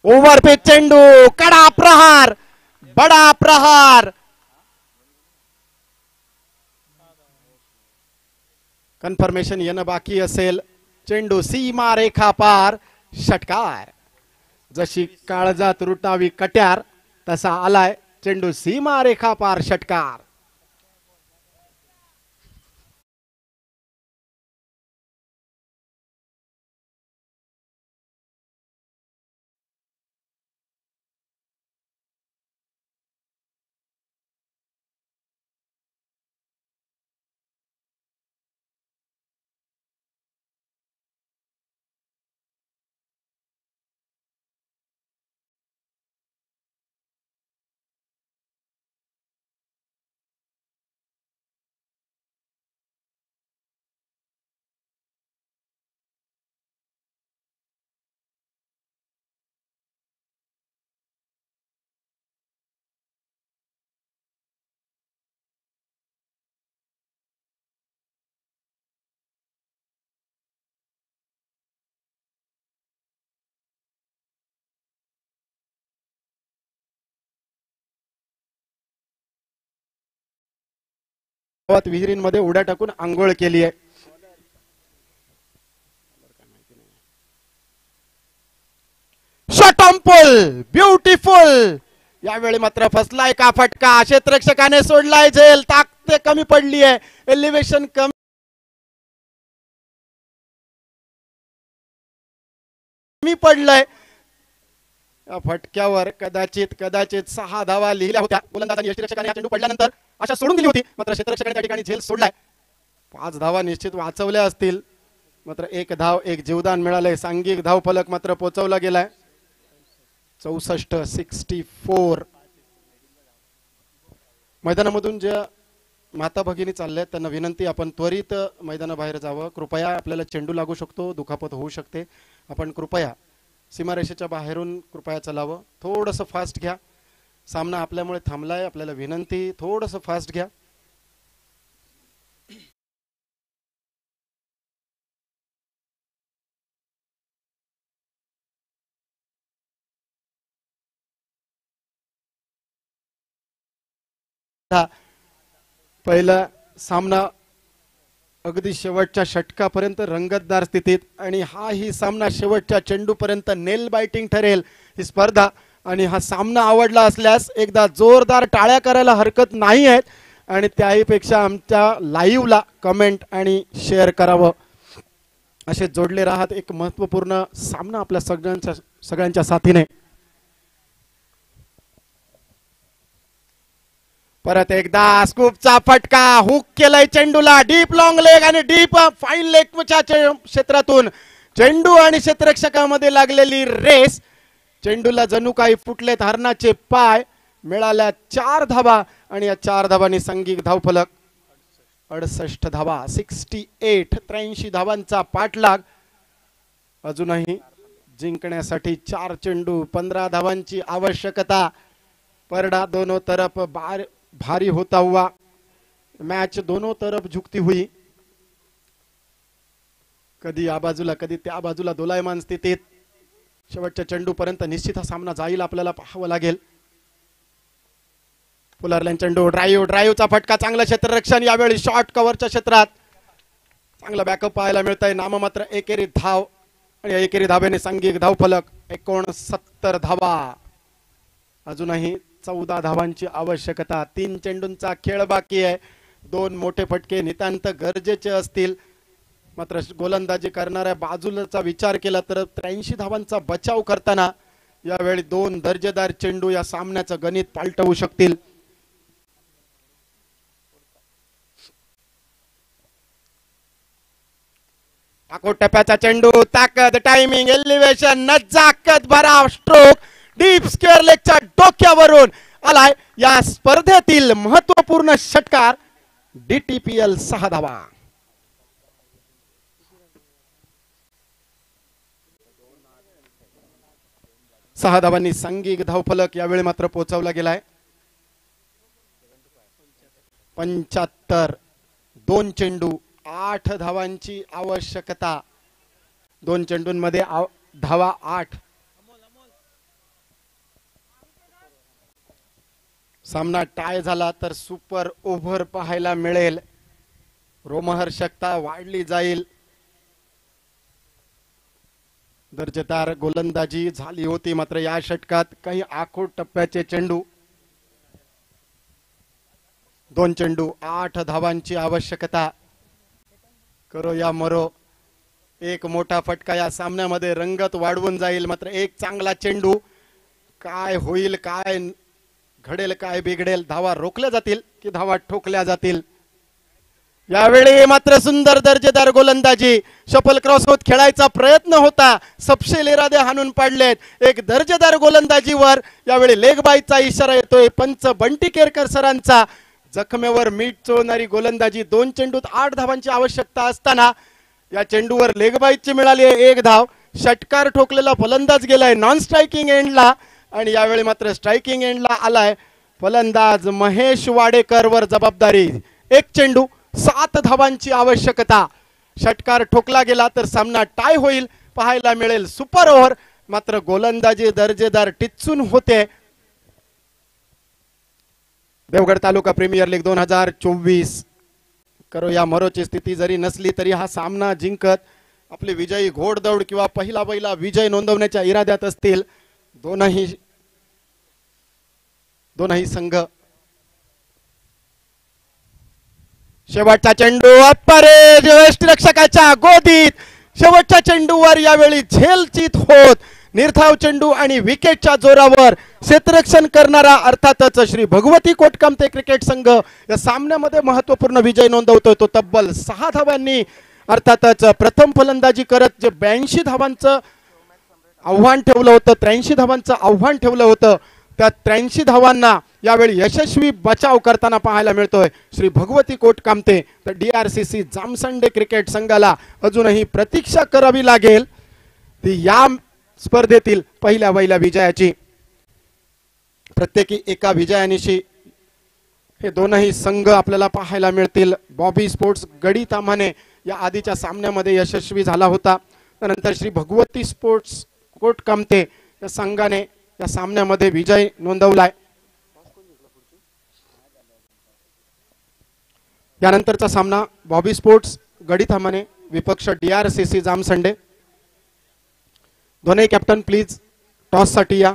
[SPEAKER 2] ओव्हरपिच चेंडू, कडा प्रहार, बडा प्रहार. कन्फर्मेशन येणं बाकी असेल. चेंडू सीमा रेखा पार, षटकार. जशी काळजात रुटावी कट्यार तसा आलाय चेंडू सीमा रेखा पार, षटकार. विहिरींमध्ये उड्या टाकून आंघोळ केली आहे. Shot on pull, beautiful. यावेळी मात्र फसलाय का फटका. क्षेत्ररक्षकाने सोडलाय झेल. ताकद कमी पडली आहे, एलिव्हेशन कमी पडलंय. या फटक्यावर कदाचित 6 धावा लिहिल्या होत्या. गोलंदाज आणि यष्टिरक्षकाने चेंडू पडल्यानंतर आशा सोडून दिली होती, मात्र क्षेत्ररक्षकाने त्या ठिकाणी झेल सोडलाय. 5 धावा निश्चित वाचवल्या असतील, मात्र 1 धाव 1 जीवदान मिळालंय. सांघिक धाव फलक मात्र पोहोचवला गेलाय 64. मैदानामधून ज्या माता भगिनी चालल्या त्यांना विनंती, आपण त्वरित मैदानाबाहेर जावं. कृपया आपल्याला चेंडू लागू शकतो, दुखापत होऊ शकते. आपण कृपया सीमारेषेच्या बाहेरून कृपया चलावं. थोडंसं फास्ट घ्या. सामना आपल्यामुळे थांबलाय, आपल्याला विनंती थोडंसं फास्ट घ्या. पहिला सामना अगदी शेवटच्या षटकापर्यंत रंगतदार स्थितीत, आणि ही सामना शेवटच्या चेंडूपर्यंत नेल बायटिंग ठरेल ही स्पर्धा. आणि हा सामना आवडला असल्यास एकदा जोरदार टाळ्या करायला हरकत नाही आहेत, आणि त्याहीपेक्षा आमच्या लाईव्हला कमेंट आणि शेअर करावं. असे जोडले राहत. एक महत्त्वपूर्ण सामना आपल्या सगळ्यांच्या साथीने. परत एकदा स्कूपचा फटका, हुक केलाय चेंडूला. डीप लॉंग लेग आणि डीप फाईन लेगच्या क्षेत्रातून चेंडू आणि क्षेत्ररक्षकामध्ये लागलेली रेस. चेंडूला जणू काही फुटलेत हरणाचे पाय. मिळाल्या 4 धावा, आणि या 4 धावांनी सांघिक धावफलक 68 धावा, 63 धावांचा पाठलाग. अजूनही जिंकण्यासाठी 4 चेंडू 15 धावांची आवश्यकता. परडा दोनों तरफ भारी होता हुआ, मैच दोनों तरफ झुकती हुई. कधी या बाजूला कधी त्या बाजूला दोलायमान स्थितीत. शेवटच्या चेंडूपर्यंत निश्चित हा सामना जाईल, आपल्याला पाहावं लागेल. पुलरलाईन चेंडू, ड्राईव्हचा फटका. चांगलं क्षेत्ररक्षण यावेळी शॉर्ट कव्हरच्या क्षेत्रात. चांगला बॅकअप पाहायला मिळत आहे. नाममात्र एकेरी धाव, आणि या एकेरी धावेने सांघिक धावफलक 69 धावा. अजूनही 14 धावांची आवश्यकता. 3 चेंडूंचा खेळ बाकी आहे. 2 मोठे फटके नितांत गरजेचे असतील, मात्र गोलंदाजी करणाऱ्या बाजूलाचा विचार केला तर 83 धावांचा बचाव करताना यावेळी 2 दर्जेदार चेंडू या सामन्याचं गणित पालटवू शकतील. टप्प्याचा चेंडू, ताकद, टायमिंग, एलिव्हेशन, नजाकत भराव स्ट्रोक डीप स्क्वेअर लेगच्या डोक्यावरून आलाय. या स्पर्धेतील महत्वपूर्ण षटकार. DTPL 6 धावा. सहा धावांनी सांघिक धावफलक यावेळी मात्र पोहोचवला गेलाय 75. 2 चेंडू 8 धावांची आवश्यकता. 2 चेंडूंमध्ये धावा 8. सामना टाय झाला तर सुपर ओव्हर पाहायला मिळेल. रोमहर्षकता वाढली जाईल. दर्जेदार गोलंदाजी झाली होती, मात्र या षटकात काही आखूड टप्प्याचे चेंडू. 2 चेंडू 8 धावांची आवश्यकता. करो या मरो. एक मोठा फटका या सामन्यामध्ये रंगत वाढवून जाईल. मात्र एक चांगला चेंडू. काय होईल, काय घडेल, काय बिघडेल. धावा रोखल्या जातील की धावा ठोकल्या जातील. यावेळी मात्र सुंदर दर्जेदार गोलंदाजी. शफल क्रॉस होत खेळायचा प्रयत्न होता. सपशेल इरादे हाणून पाडलेत. एक दर्जेदार गोलंदाजीवर यावेळी लेग बायचा इशारा येतोय पंच बंटी केरकर सरांचा. जखमेवर मीठ चोळणारी गोलंदाजी. 2 चेंडूत 8 धावांची आवश्यकता असताना या चेंडूवर लेग बायची मिळाली आहे 1 धाव. षटकार ठोकलेला फलंदाज गेलाय नॉन स्ट्रायकिंग एंडला आणि यावेळी मात्र स्ट्रायकिंग एंडला आलाय फलंदाज महेश वाडेकर वर जबाबदारी. 1 चेंडू 7 धावांची आवश्यकता. षटकार ठोकला गेला तर सामना टाय होईल. पाहायला मिळेल सुपर ओव्हर. मात्र गोलंदाजी दर्जेदार टिच्चून होते. देवगड तालुका प्रीमियर लीग 2024. करो या मरोची स्थिती जरी नसली तरी हा सामना जिंकत आपले विजयी घोडदौड किंवा पहिला विजय नोंदवण्याच्या इराद्यात असतील दोनही संघ. शेवटचा चेंडू अपरे यष्टिरक्षकाच्या गोदीत. शेवटच्या चेंडूवर यावेळी झेलचित होत निर्धाव चेंडू आणि विकेटच्या जोरावर क्षेत्ररक्षण करणारा अर्थातच श्री भगवती कोटकामते क्रिकेट संघ या सामन्यामध्ये महत्त्वपूर्ण विजय नोंदवतोय. तो तब्बल 6 धावांनी अर्थातच प्रथम फलंदाजी करत जे 82 धावांचं आव्हान ठेवलं होतं, 83 धावांचं आव्हान ठेवलं होतं, त्या 83 धावांना यावेळी यशस्वी बचाव करताना पाहायला मिळतोय श्री भगवती कोटकामते. तर DRCC जामसंडे क्रिकेट संघाला अजूनही प्रतीक्षा करावी लागेल ती या स्पर्धेतील पहिल्या विजयाची. प्रत्येकी एका विजयानिशी हे दोनही संघ आपल्याला पाहायला मिळतील. बॉबी स्पोर्ट्स गडी ताम्हाणे या आधीच्या सामन्यामध्ये यशस्वी झाला होता. त्यानंतर श्री भगवती स्पोर्ट्स कोटकामते या संघाने या सामन्यामध्ये विजय नोंदवलाय. यानंतरचा सामना बॉबी स्पोर्ट्स गडी ताम्हाणे विपक्ष DRCC जामसंडे. दोन्ही कॅप्टन प्लीज टॉस साठी या.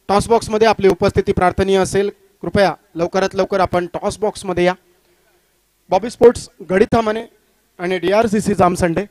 [SPEAKER 2] टॉस बॉक्स मध्ये आपली उपस्थिती प्रार्थनीय असेल. कृपया लवकरात लवकर आपण टॉस बॉक्स मध्ये या. बॉबी स्पोर्ट्स गडी ताम्हाणे आणि DRCC जामसंडे